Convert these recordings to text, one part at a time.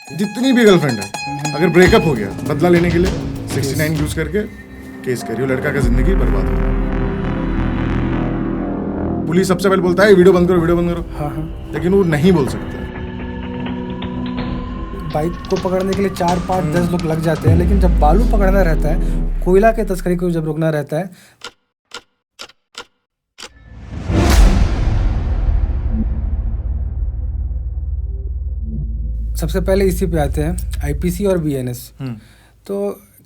जितनी भी गर्लफ्रेंड है, अगर ब्रेकअप हो गया, बदला लेने के लिए 69 यूज करके केस करियो, लड़का का जिंदगी बर्बाद हो। पुलिस सबसे पहले बोलता है वीडियो बंद करो, वीडियो बंद करो। हाँ। लेकिन वो नहीं बोल सकता। बाइक को पकड़ने के लिए 4, 5, 10 लोग लग जाते हैं, लेकिन जब बालू पकड़ना रहता है, कोयला के तस्करी को जब रोकना रहता है, सबसे पहले इसी पे आते हैं आईपीसी और बीएनएस। तो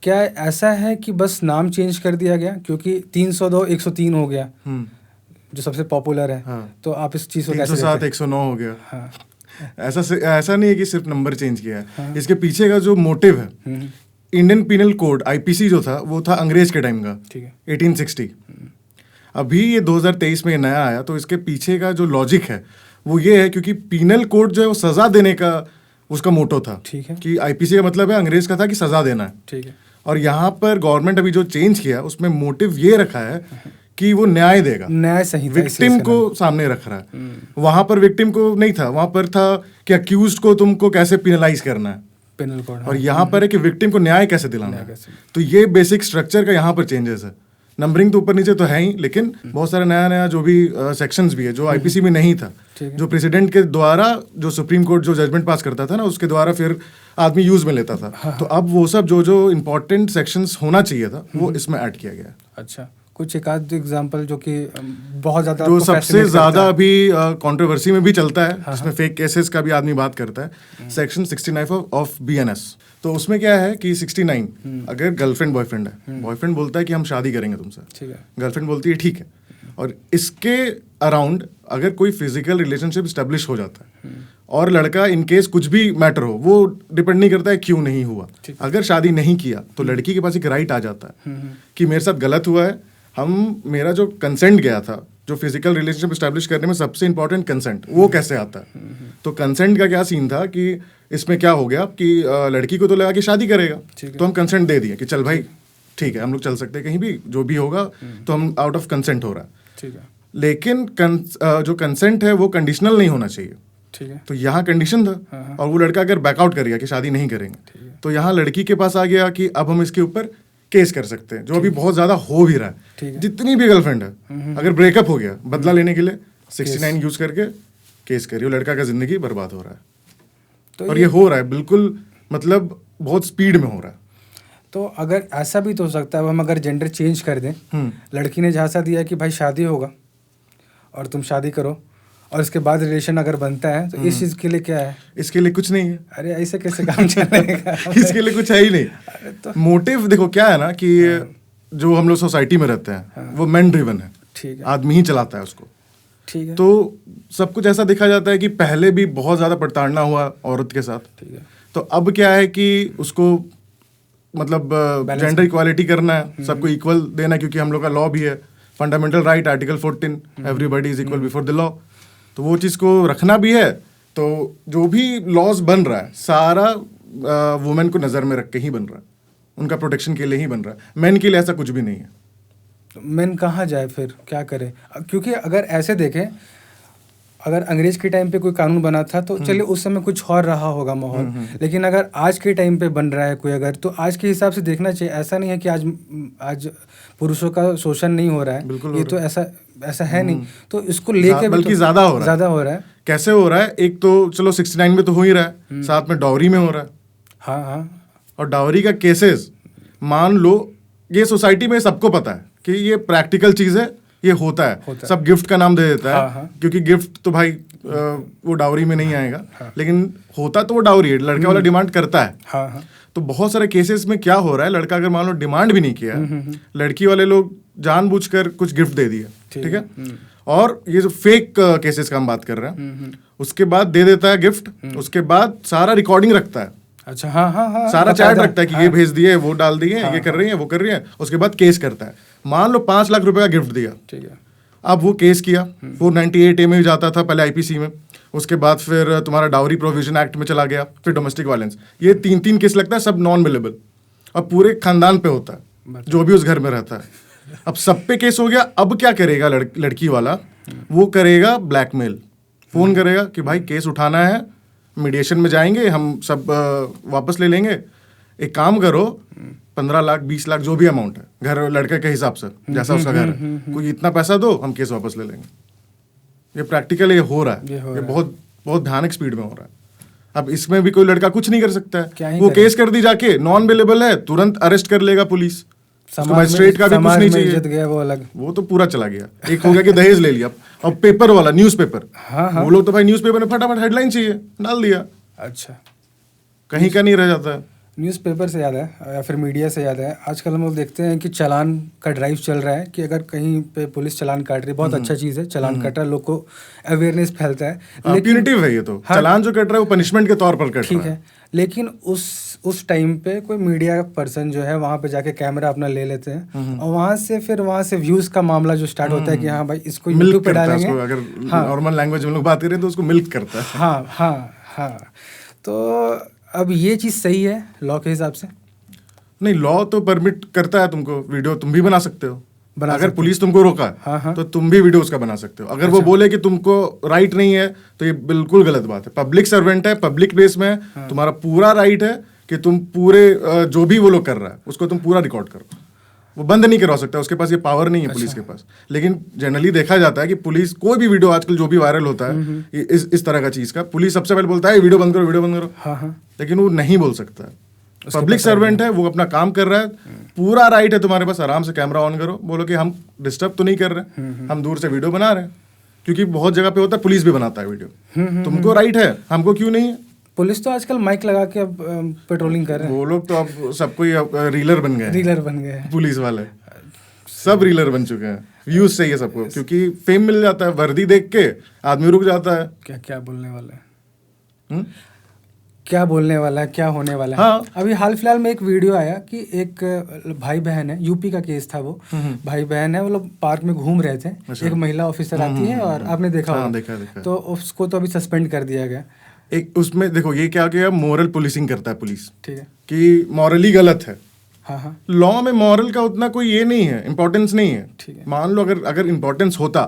क्या ऐसा है कि बस नाम चेंज कर दिया गया क्योंकि 302 103 हो गया जो सबसे पॉपुलर है? हाँ। तो आप इस चीज को कैसे 307 109 हो गया। हाँ। ऐसा नहीं है कि सिर्फ नंबर चेंज किया है। हाँ। इसके पीछे का जो मोटिव है, इंडियन पीनल कोड आईपीसी जो था वो था अंग्रेज के टाइम का, ठीक है। 1860। अभी ये 2023 में नया आया, तो इसके पीछे का जो लॉजिक है वो ये है क्योंकि पीनल कोड जो है वो सजा देने का उसका मोटो था। ठीक है। कि आईपीसी का मतलब है अंग्रेज का था कि सजा देना है। ठीक है। और यहाँ पर गवर्नमेंट अभी जो चेंज किया उसमें मोटिव ये रखा है कि वो न्याय देगा, न्याय संहिता विक्टिम को सामने रख रहा है। वहां पर विक्टिम को नहीं था, वहां पर था कि अक्यूज को तुमको कैसे पिनलाइज करना है, पेनल कोड। और यहाँ पर है कि विक्टिम को न्याय कैसे दिलाना है। तो ये बेसिक स्ट्रक्चर का यहाँ पर चेंजेस है। नंबरिंग तो ऊपर नीचे तो है ही, लेकिन बहुत सारा नया नया जो भी सेक्शंस भी है जो आईपीसी में नहीं था, जो प्रेसिडेंट के द्वारा जो सुप्रीम कोर्ट जो जजमेंट पास करता था ना, उसके द्वारा फिर आदमी यूज में लेता था। तो अब वो सब जो इम्पोर्टेंट सेक्शंस होना चाहिए था वो इसमें ऐड किया गया। अच्छा, कुछ एक आध एग्जांपल जो कि बहुत ज्यादा जो सबसे ज्यादा अभी कंट्रोवर्सी में भी चलता है, जिसमें फेक केसेस का भी आदमी बात करता है, सेक्शन 69 ऑफ बीएनएस। तो उसमें क्या है कि 69 अगर गर्लफ्रेंड बॉयफ्रेंड है, बॉयफ्रेंड बोलता है कि हम शादी करेंगे तुमसे, ठीक है, गर्लफ्रेंड बोलती है ठीक है, और इसके अराउंड अगर कोई फिजिकल रिलेशनशिप स्टेब्लिश हो जाता है और लड़का इन केस कुछ भी मैटर हो, वो डिपेंड नहीं करता है क्यों नहीं हुआ। अगर शादी नहीं किया तो लड़की के पास एक राइट आ जाता है कि मेरे साथ गलत हुआ है, मेरा जो कंसेंट गया था, जो फिजिकल रिलेशनशिप स्टैब्लिश करने में सबसे इंपॉर्टेंट कंसेंट, वो कैसे आता है। तो कंसेंट का क्या सीन था कि इसमें क्या हो गया कि लड़की को तो लगा कि शादी करेगा, तो हम कंसेंट दे दिए कि चल भाई ठीक है, हम लोग चल सकते हैं कहीं भी, जो भी होगा, तो हम आउट ऑफ कंसेंट हो रहा है। ठीक है। लेकिन जो कंसेंट है वो कंडीशनल नहीं होना चाहिए। ठीक है। तो यहाँ कंडीशन था, और वो लड़का अगर बैकआउट कर गया कि शादी नहीं करेंगे, तो यहाँ लड़की के पास आ गया कि अब हम इसके ऊपर केस कर सकते हैं, जो अभी बहुत ज्यादा हो भी रहा है। जितनी भी गर्लफ्रेंड है, अगर ब्रेकअप हो गया, बदला लेने के लिए 69 यूज करके केस करियो, लड़का का जिंदगी बर्बाद हो रहा है। तो और ये हो रहा है बिल्कुल, मतलब बहुत स्पीड में हो रहा है। तो अगर ऐसा भी तो हो सकता है, हम अगर जेंडर चेंज कर दें, लड़की ने झांसा दिया कि भाई शादी होगा और तुम शादी करो, और इसके बाद रिलेशन अगर बनता है, तो इस चीज के लिए क्या है? इसके लिए कुछ नहीं है। अरे ऐसे कैसे काम चलेगा? इसके लिए कुछ है ही नहीं। तो मोटिव देखो क्या है ना कि जो हम लोग सोसाइटी में रहते हैं वो मेन ड्रिवन है। ठीक है। आदमी ही चलाता है उसको। ठीक है। तो सब कुछ ऐसा देखा जाता है कि पहले भी बहुत ज्यादा प्रताड़ना हुआ औरत के साथ। ठीक है। तो अब क्या है कि उसको मतलब जेंडर इक्वालिटी करना है, सबको इक्वल देना है, क्योंकि हम लोग का लॉ भी है, fundamental right article 14, everybody is equal before the law. तो वो चीज़ को रखना भी है। तो जो भी लॉज बन रहा है सारा वुमेन को नज़र में रख के ही बन रहा है, उनका प्रोटेक्शन के लिए ही बन रहा है। मेन के लिए ऐसा कुछ भी नहीं है। तो मेन कहाँ जाए फिर, क्या करे? क्योंकि अगर ऐसे देखें, अगर अंग्रेज के टाइम पे कोई कानून बना था तो चलिए उस समय कुछ और रहा होगा माहौल, लेकिन अगर आज के टाइम पे बन रहा है कोई अगर, तो आज के हिसाब से देखना चाहिए। ऐसा नहीं है कि आज पुरुषों का शोषण नहीं हो रहा है, ये तो ऐसा है नहीं। तो इसको लेके बल्कि ज्यादा हो रहा है। कैसे हो रहा है? एक तो चलो 69 में तो हो ही रहा है, साथ में डाउरी में हो रहा है। हाँ हाँ। और डाउरी का केसेस, मान लो ये सोसाइटी में सबको पता है कि ये प्रैक्टिकल चीज है, ये होता है। सब गिफ्ट का नाम दे देता है। हाँ। क्योंकि गिफ्ट तो भाई वो डाउरी में नहीं आएगा। लेकिन होता तो वो डाउरी है, लड़का वाला डिमांड करता है। हाँ। तो बहुत सारे केसेस में क्या हो रहा है, लड़का अगर मान लो डिमांड भी नहीं किया, लड़की वाले लोग जानबूझकर कुछ गिफ्ट दे दिए, ठीक है, और ये जो फेक केसेस का हम बात कर रहे हैं, उसके बाद दे देता है गिफ्ट, उसके बाद सारा रिकॉर्डिंग रखता है। अच्छा। हाँ। सारा चैट रखता है कि ये भेज दिए, वो डाल दिए, ये कर रही है, वो कर रही है। उसके बाद केस करता है। मान लो 5 लाख रुपए का गिफ्ट दिया, ठीक है, अब वो केस किया, 498A में जाता था पहले आईपीसी में, उसके बाद फिर तुम्हारा डाउरी प्रोविजन एक्ट में चला गया, फिर डोमेस्टिक वायलेंस, ये 3 केस लगता है, सब नॉन बिलेबल, अब पूरे खानदान पे होता है जो भी उस घर में रहता है। अब सब पे केस हो गया। अब क्या करेगा लड़की वाला? वो करेगा ब्लैकमेल, फोन करेगा कि भाई केस उठाना है, मीडिएशन में जाएंगे, हम सब वापस ले लेंगे, एक काम करो 15 लाख 20 लाख जो भी अमाउंट है घर लड़के के हिसाब से जैसा उसका घर है, कोई इतना पैसा दो, हम केस वापस ले लेंगे। ये प्रैक्टिकल ये हो रहा है, ये बहुत बहुत भयानक स्पीड में हो रहा है। अब इसमें भी कोई लड़का कुछ नहीं कर सकता है, वो केस कर दी जाके, नॉन अवेलेबल है, तुरंत अरेस्ट कर लेगा पुलिस, मजिस्ट्रेट का भी कुछ नहीं चाहिए, गया वो अलग, वो तो पूरा चला गया। एक हो गया कि दहेज ले लिया, अब पेपर वाला न्यूज़पेपर, वो लोग तो भाई न्यूज़पेपर में फटाफट हेडलाइन चाहिए, डाल दिया, अच्छा कहीं का नहीं रह जाता है। न्यूज़पेपर से याद है या फिर मीडिया से याद है, आजकल हम लोग देखते हैं कि चालान का ड्राइव चल रहा है कि अगर कहीं पे पुलिस चालान काट रही है, बहुत अच्छा चीज़ है, चालान कट रहा है, लोग को अवेयरनेस फैलता है, लेकिन प्यूनिटिव है ये तो, चालान जो कट रहा है वो पनिशमेंट के तौर पर कट रहा है, ठीक है, लेकिन उस टाइम पे कोई मीडिया पर्सन जो है वहाँ पे जाके कैमरा अपना ले लेते हैं और वहाँ से व्यूज़ का मामला जो स्टार्ट होता है कि हाँ भाई इसको यूट्यूब पे डालेंगे, अगर नॉर्मल लैंग्वेज में लोग बात करें तो उसको मिल्क करता है। हाँ हाँ हाँ, तो अब ये चीज़ सही है लॉ के हिसाब से? नहीं, लॉ तो परमिट करता है तुमको, वीडियो तुम भी बना सकते हो, अगर पुलिस तुमको रोका है तो तुम भी वीडियो उसका बना सकते हो। अगर वो बोले कि तुमको राइट नहीं है तो ये बिल्कुल गलत बात है। पब्लिक सर्वेंट है, पब्लिक प्लेस में तुम्हारा पूरा राइट है कि तुम पूरे जो भी वो लोग कर रहा है उसको तुम पूरा रिकॉर्ड करो, वो बंद नहीं करवा सकता, उसके पास ये पावर नहीं है पुलिस के पास। लेकिन जनरली देखा जाता है कि पुलिस कोई भी वीडियो आजकल जो भी वायरल होता है इस तरह का चीज का, पुलिस सबसे पहले बोलता है वीडियो बंद करो, वीडियो बंद करो, लेकिन वो नहीं बोल सकता है। पब्लिक सर्वेंट है, वो अपना काम कर रहा है, पूरा राइट है तुम्हारे पास, आराम से कैमरा ऑन करो, बोलो कि हम डिस्टर्ब तो नहीं कर रहे, हम दूर से वीडियो बना रहे हैं, क्योंकि बहुत जगह पे होता है पुलिस भी बनाता है वीडियो, तुमको राइट है, हमको क्यों नहीं है। पुलिस तो आजकल माइक लगा के अब पेट्रोलिंग कर रहे हैं, वो लोग तो अब सबको रीलर बन गए, पुलिस वाले सब रीलर बन चुके हैं, व्यूज चाहिए सबको, क्योंकि फेम मिल जाता है, वर्दी देख के आदमी रुक जाता है। क्या बोलने वाला है, क्या बोलने वाला है, क्या होने वाला है। हाँ। अभी हाल फिलहाल में एक वीडियो आया कि एक भाई बहन है, यूपी का केस था वो, भाई बहन है, वो लोग पार्क में घूम रहे थे, एक महिला ऑफिसर आती है और आपने देखा होगा, देखा। तो उसको तो अभी सस्पेंड कर दिया गया। एक उसमें देखो ये क्या किया, मोरल पुलिसिंग करता है पुलिस, ठीक है, कि मॉरली गलत है। हाँ, लॉ में मॉरल का उतना कोई ये नहीं है, इंपॉर्टेंस नहीं है, ठीक है। मान लो अगर इंपॉर्टेंस होता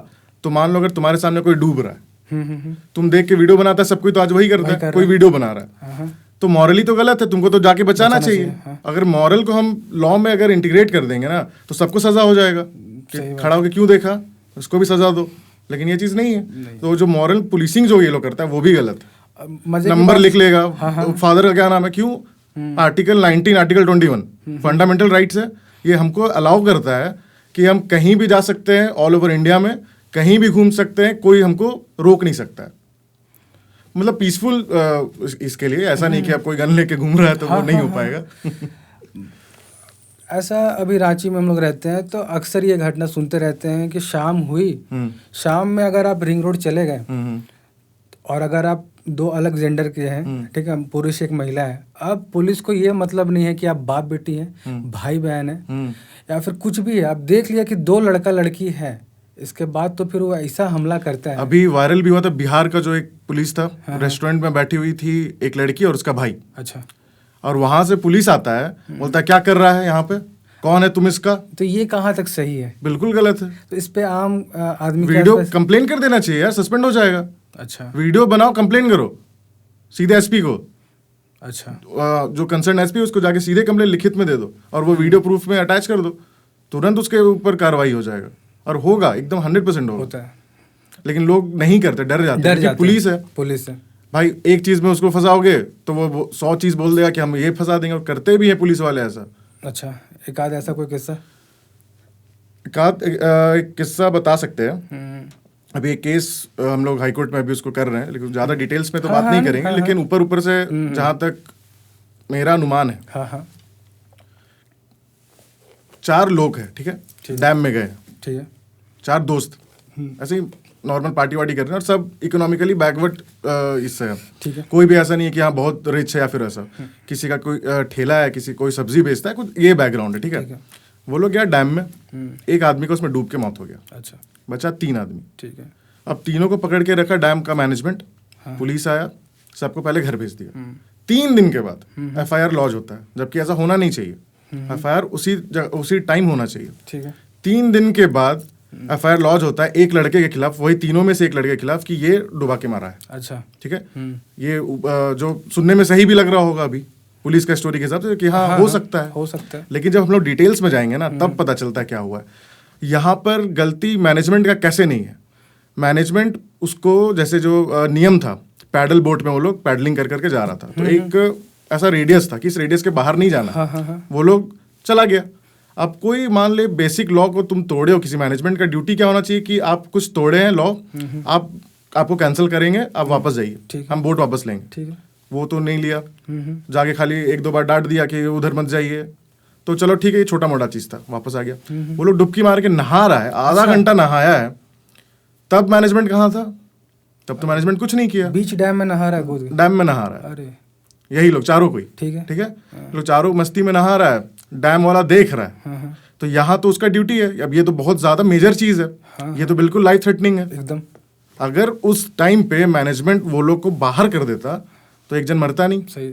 तो मान लो अगर तुम्हारे सामने कोई डूब रहा है, तुम देख के वीडियो बनाता है, सब कोई तो आज वही करता है, कोई वीडियो बना रहा है, तो मॉरली तो गलत है, तुमको तो जाके बचाना चाहिए। अगर मॉरल को हम लॉ में अगर इंटीग्रेट कर देंगे ना तो सबको सजा हो जाएगा, खड़ा होकर क्यों देखा, उसको भी सजा दो, लेकिन ये चीज नहीं है। तो जो मॉरल पुलिसिंग जो ये लोग करता है वो भी गलत है। नंबर लिख लेगा, फादर का क्या नाम है, क्यों, आर्टिकल 19 आर्टिकल 21 फंडामेंटल राइट्स है, ये हमको अलाउ करता है कि हम कहीं भी जा सकते हैं, ऑल ओवर इंडिया में कहीं भी घूम सकते हैं, कोई हमको रोक नहीं सकता है। मतलब पीसफुल इसके लिए, ऐसा नहीं कि आप कोई गन लेके घूम रहा है तो वो नहीं हो पाएगा। ऐसा अभी रांची में हम लोग रहते हैं तो अक्सर ये घटना सुनते रहते हैं कि शाम हुई, शाम में अगर आप रिंग रोड चले गए और अगर आप दो अलग जेंडर के हैं, ठीक है, पुरुष एक महिला है, अब पुलिस को ये मतलब नहीं है कि आप बाप बेटी हैं, भाई बहन है या फिर कुछ भी है, आप देख लिया कि दो लड़का लड़की है, इसके बाद तो फिर वो ऐसा हमला करता है। अभी वायरल भी हुआ था बिहार का, जो एक पुलिस था, रेस्टोरेंट में बैठी हुई थी एक लड़की और उसका भाई, अच्छा, और वहां से पुलिस आता है, बोलता है क्या कर रहा है यहाँ पे, कौन है तुम इसका, तो ये कहाँ तक सही है? बिल्कुल गलत है। तो इस पे आम आदमी वीडियो कंप्लेन कर देना चाहिए यार, सस्पेंड हो जाएगा। अच्छा, वीडियो बनाओ, कंप्लेन करो सीधे एसपी को, अच्छा, जो कंसर्न एसपी उसको जाके सीधे कंप्लेन लिखित में दे दो और वो वीडियो प्रूफ में अटैच कर दो, तुरंत उसके ऊपर कार्रवाई हो जाएगा और होगा एकदम 100% होता है। लेकिन लोग नहीं करते, डर जाते हैं, पुलिस है भाई, एक चीज में उसको फंसाओगे तो वो 100 चीज बोल देगा कि हम ये फंसा देंगे, और करते भी है पुलिस वाले ऐसा। अच्छा, एक आध ऐसा कोई किस्सा? एक किस्सा बता सकते हैं। अभी एक केस हम लोग हाई कोर्ट में अभी उसको कर रहे हैं, लेकिन ज्यादा डिटेल्स में तो बात नहीं करेंगे, लेकिन ऊपर से जहां तक मेरा अनुमान है, 4 लोग हैं, ठीक है, डैम में गए, ठीक है, 4 दोस्त ऐसे ही नॉर्मल पार्टी वार्टी कर रहे हैं, और सब इकोनॉमिकली बैकवर्ड इससे है, ठीक है, कोई भी ऐसा नहीं है कि हाँ बहुत रिच है या फिर ऐसा, किसी का कोई ठेला है, किसी कोई सब्जी बेचता है, कुछ ये बैकग्राउंड है, ठीक है। वो लोग गया डैम में, एक आदमी को उसमें डूब के मौत हो गया, अच्छा, बचा 3 आदमी, ठीक है। अब तीनों को पकड़ के रखा डैम का मैनेजमेंट, पुलिस आया, सबको पहले घर भेज दिया। 3 दिन के बाद FIR लॉन्च होता है, जबकि ऐसा होना नहीं चाहिए, FIR उसी टाइम होना चाहिए, ठीक है। 3 दिन के बाद FIR लॉन्च होता है एक लड़के के खिलाफ, वही तीनों में से एक लड़के के खिलाफ कि ये डुबा के मारा है। अच्छा। ठीक है, ये जो सुनने में सही भी लग रहा होगा अभी पुलिस का स्टोरी के हिसाब से कि हाँ हो सकता है, हो सकता है, लेकिन जब हम लोग डिटेल्स में जाएंगे ना तब पता चलता है क्या हुआ है। यहाँ पर गलती मैनेजमेंट का कैसे नहीं है। मैनेजमेंट उसको जैसे जो नियम था, पैडल बोट में वो लोग पैडलिंग कर करके जा रहा था, तो एक ऐसा रेडियस था कि इस रेडियस के बाहर नहीं जाना, वो लोग चला गया। अब कोई मान ले बेसिक लॉ को तुम तोड़े हो, किसी मैनेजमेंट का ड्यूटी क्या होना चाहिए कि आप कुछ तोड़े हैं लॉ, आपको कैंसिल करेंगे, आप वापस जाइए, हम बोट वापस लेंगे। ठीक है, वो तो नहीं लिया, जाके खाली एक दो बार डांट दिया कि उधर मत जाइए, तो चलो ठीक है, ये छोटा मोटा चीज था, वापस आ गया। वो लोग डुबकी मार के नहा रहा है, आधा घंटा नहाया है, तब मैनेजमेंट कहाँ था? तब तो मैनेजमेंट कुछ नहीं किया। बीच डैम में नहा रहा है, कूद के डैम में नहा रहा है, अरे यही लोग चारों कोई, ठीक है, ठीक है, लोग चारों मस्ती में नहा रहा है, डैम वाला देख रहा है। तो यहाँ तो उसका ड्यूटी है। अब ये तो बहुत ज्यादा मेजर चीज है, ये तो बिल्कुल लाइफ थ्रेटनिंग है एकदम। अगर उस टाइम पे मैनेजमेंट वो लोग को बाहर कर देता तो एक जन मरता नहीं। सही।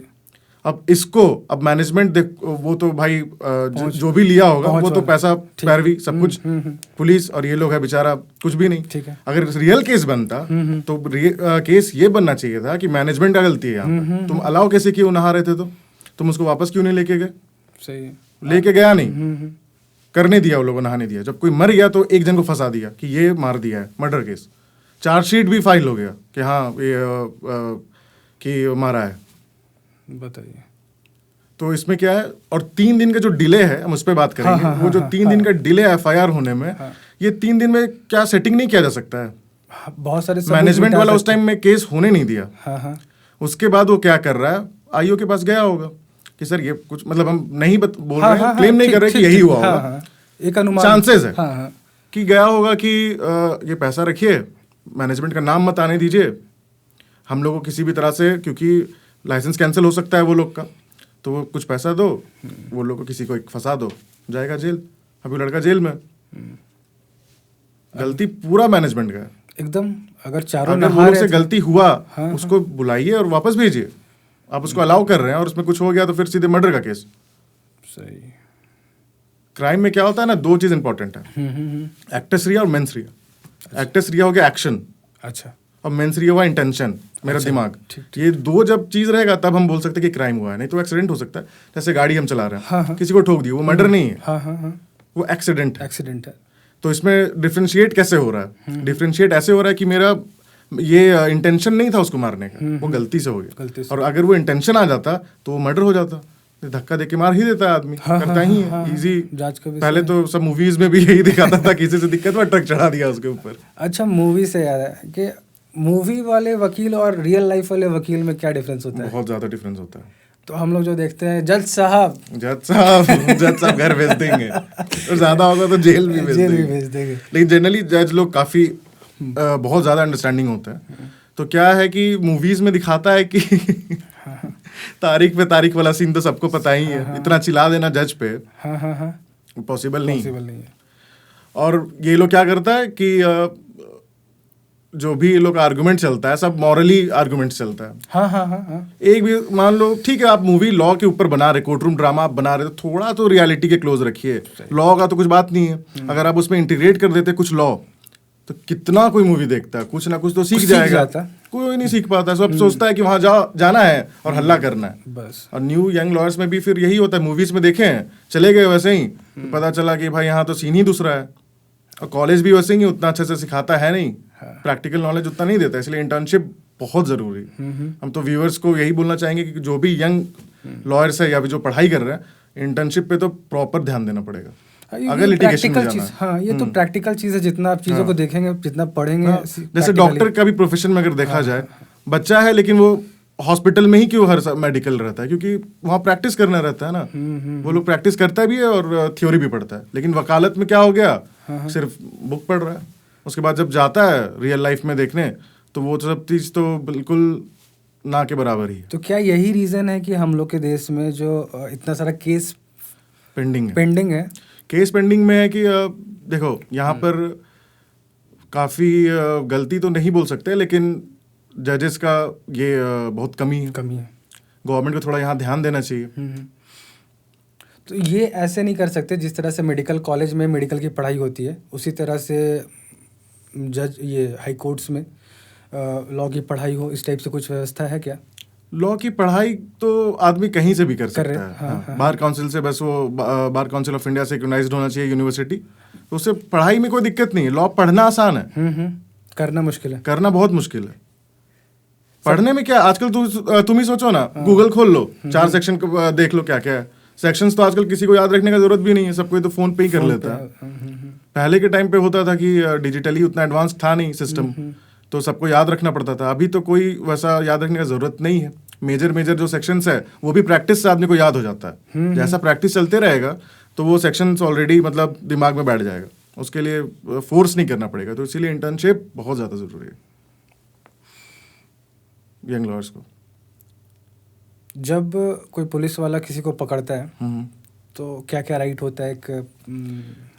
अब इसको अब मैनेजमेंट वो तो भाई जो भी लिया होगा वो तो पैसा पैरवी सब कुछ, पुलिस और ये लोग है बेचारा कुछ भी नहीं। ठीक है। अगर रियल केस बनता तो केस ये बनना चाहिए था कि मैनेजमेंट का गलती है यहाँ पे। तुम अलाउ कैसे किए, नहा रहे थे तो तुम उसको वापस क्यों नहीं लेके गए? सही, लेके गया नहीं, करने दिया वो लोगों, नहाने दिया। जब कोई मर गया तो एक जन को फंसा दिया कि ये मार दिया है, मर्डर केस, चार्जशीट भी फाइल हो गया कि हाँ ये कि मारा है। बताइए। तो इसमें क्या है, और 3 दिन का जो डिले है हम उस पर बात करेंगे। वो जो 3 दिन का डिले FIR होने में, ये 3 दिन में क्या सेटिंग नहीं किया जा सकता है? बहुत सारे मैनेजमेंट वाला उस टाइम में केस होने नहीं दिया। उसके बाद वो क्या कर रहा है, IO के पास गया होगा कि सर ये कुछ, मतलब हम नहीं बोल रहे हैं, क्लेम नहीं कर रहे कि यही हुआ होगा, एक अनुमान, चांसेस है कि गया होगा कि ये पैसा रखिए, मैनेजमेंट का नाम मत आने दीजिए, हम लोग को किसी भी तरह से, क्योंकि लाइसेंस कैंसिल हो सकता है वो लोग का, तो वो कुछ पैसा दो, वो लोग को किसी को एक फंसा दो, जाएगा जेल। अभी लड़का जेल में, गलती पूरा मैनेजमेंट का है एकदम। अगर चारों अगर वो लोग से गलती हुआ, उसको बुलाइए और वापस भेजिए। आप उसको अलाउ कर रहे हैं और उसमें कुछ हो गया तो फिर सीधे मर्डर का केस। सही। क्राइम में क्या होता है ना, 2 चीज इंपॉर्टेंट है, एक्टस रिया और मेंस रिया। एक्टस रिया हो गया एक्शन, अच्छा, और मेंस रिया हुआ इंटेंशन, मेरा दिमाग। ये 2 जब चीज रहेगा तब हम बोल सकते हैं कि क्राइम हुआ है, नहीं तो एक्सीडेंट हो सकता है। जैसे गाड़ी हम चला रहे हैं, किसी को ठोक दी, वो मर्डर नहीं है, वो एक्सीडेंट है। तो इसमें डिफ्रेंशिएट कैसे हो रहा है? डिफ्रेंशिएट ऐसे हो रहा है कि मेरा ये इंटेंशन नहीं था उसको मारने का, वो गलती से हो गया। और अगर वो इंटेंशन आ जाता तो वो मर्डर हो जाता। धक्का देके मार ही देता है आदमी, करता ही है, इजी। पहले तो सब मूवीज में भी यही दिखाता था, किसी से दिक्कत हुआ ट्रक चढ़ा दिया उसके ऊपर। अच्छा, मूवी से याद है कि मूवी वाले वकील और रियल लाइफ वाले वकील में क्या डिफरेंस होता है? बहुत ज्यादा डिफरेंस होता है। तो हम लोग जो देखते हैं, जज साहब घर भेज देंगे, और ज्यादा होगा तो जेल भी भेज देंगे। लेकिन जनरली जज लोग काफी बहुत ज्यादा अंडरस्टैंडिंग होता है। तो क्या है कि मूवीज में दिखाता है कि तारीख पे तारीख वाला सीन तो सबको पता ही है, इतना चिल्ला देना जज पे पॉसिबल नहीं है। और ये लोग क्या करता है कि जो भी ये लोग आर्गुमेंट चलता है, सब मॉरली आर्गुमेंट चलता है। एक भी मान लो ठीक है, आप मूवी लॉ के ऊपर बना रहे, कोर्ट रूम ड्रामा आप बना रहे, तो थोड़ा तो रियलिटी के क्लोज रखिए। लॉ का तो कुछ बात नहीं है, अगर आप उसमें इंटीग्रेट कर देते कुछ लॉ, तो कितना कोई मूवी देखता है, कुछ ना कुछ तो सीख जाएगा। कोई नहीं सीख पाता, सब सोचता है कि वहां जाना है और हल्ला करना है बस। और न्यू यंग लॉयर्स में भी फिर यही होता है, मूवीज में देखे हैं, चले गए वैसे ही, पता चला कि भाई यहाँ तो सीन ही दूसरा है। और कॉलेज भी वैसे ही उतना अच्छे से सिखाता है नहीं, प्रैक्टिकल नॉलेज उतना नहीं देता, इसलिए इंटर्नशिप बहुत जरूरी। हम तो व्यूअर्स को यही बोलना चाहेंगे कि जो भी यंग लॉयर्स है या जो पढ़ाई कर रहे हैं, इंटर्नशिप पे तो प्रॉपर ध्यान देना पड़ेगा। अगर लिटिगेशन में जाना है, ये तो प्रैक्टिकल चीज है, जितना आप चीजों को देखेंगे, जितना पढ़ेंगे। जैसे डॉक्टर का भी प्रोफेशन में अगर देखा जाए, बच्चा है लेकिन वो हॉस्पिटल में ही क्यों हर मेडिकल रहता है, क्योंकि वहाँ प्रैक्टिस करना रहता है ना। वो लोग प्रैक्टिस करता भी है और थ्योरी भी पढ़ता है। लेकिन वकालत में क्या हो गया, सिर्फ बुक पढ़ रहा है, उसके बाद जब जाता है रियल लाइफ में देखने, तो वो सब चीज तो बिल्कुल ना के बराबर ही है। तो क्या यही रीजन है कि हम लोग के देश में जो इतना सारा केस पेंडिंग है? केस पेंडिंग में है कि देखो यहाँ पर काफ़ी गलती तो नहीं बोल सकते, लेकिन जजेस का ये बहुत कमी है। कमी है। गवर्नमेंट को थोड़ा यहाँ ध्यान देना चाहिए। तो ये ऐसे नहीं कर सकते जिस तरह से मेडिकल कॉलेज में मेडिकल की पढ़ाई होती है, उसी तरह से जज ये हाई कोर्ट्स में लॉ की पढ़ाई हो, इस टाइप से कुछ व्यवस्था है क्या? लॉ की पढ़ाई तो आदमी कहीं से भी कर सकता रहे, है। हाँ, हाँ, बार काउंसिल से, बस वो बार काउंसिल ऑफ इंडिया से रिकॉग्नाइज्ड होना चाहिए यूनिवर्सिटी, तो उससे पढ़ाई में कोई दिक्कत नहीं है। लॉ पढ़ना आसान है, करना मुश्किल है, करना बहुत मुश्किल है। पढ़ने में क्या, आजकल तुम ही सोचो ना, गूगल खोल लो, 4 सेक्शन देख लो क्या क्या है। सेक्शंस तो आजकल किसी को याद रखने का जरूरत भी नहीं है, सब कोई तो फोन पे ही कर लेता है। पहले के टाइम पे होता था कि डिजिटली उतना एडवांस था नहीं सिस्टम, तो सबको याद रखना पड़ता था। अभी तो कोई वैसा याद रखने का जरूरत नहीं है। मेजर जो सेक्शंस है वो भी प्रैक्टिस से आदमी को याद हो जाता है। जैसा प्रैक्टिस चलते रहेगा तो वो सेक्शंस ऑलरेडी मतलब दिमाग में बैठ जाएगा, उसके लिए फोर्स नहीं करना पड़ेगा। तो इसीलिए इंटर्नशिप बहुत ज़्यादा ज़रूरी है यंग लॉयर्स को। जब कोई पुलिस वाला किसी को पकड़ता है तो क्या क्या राइट होता है?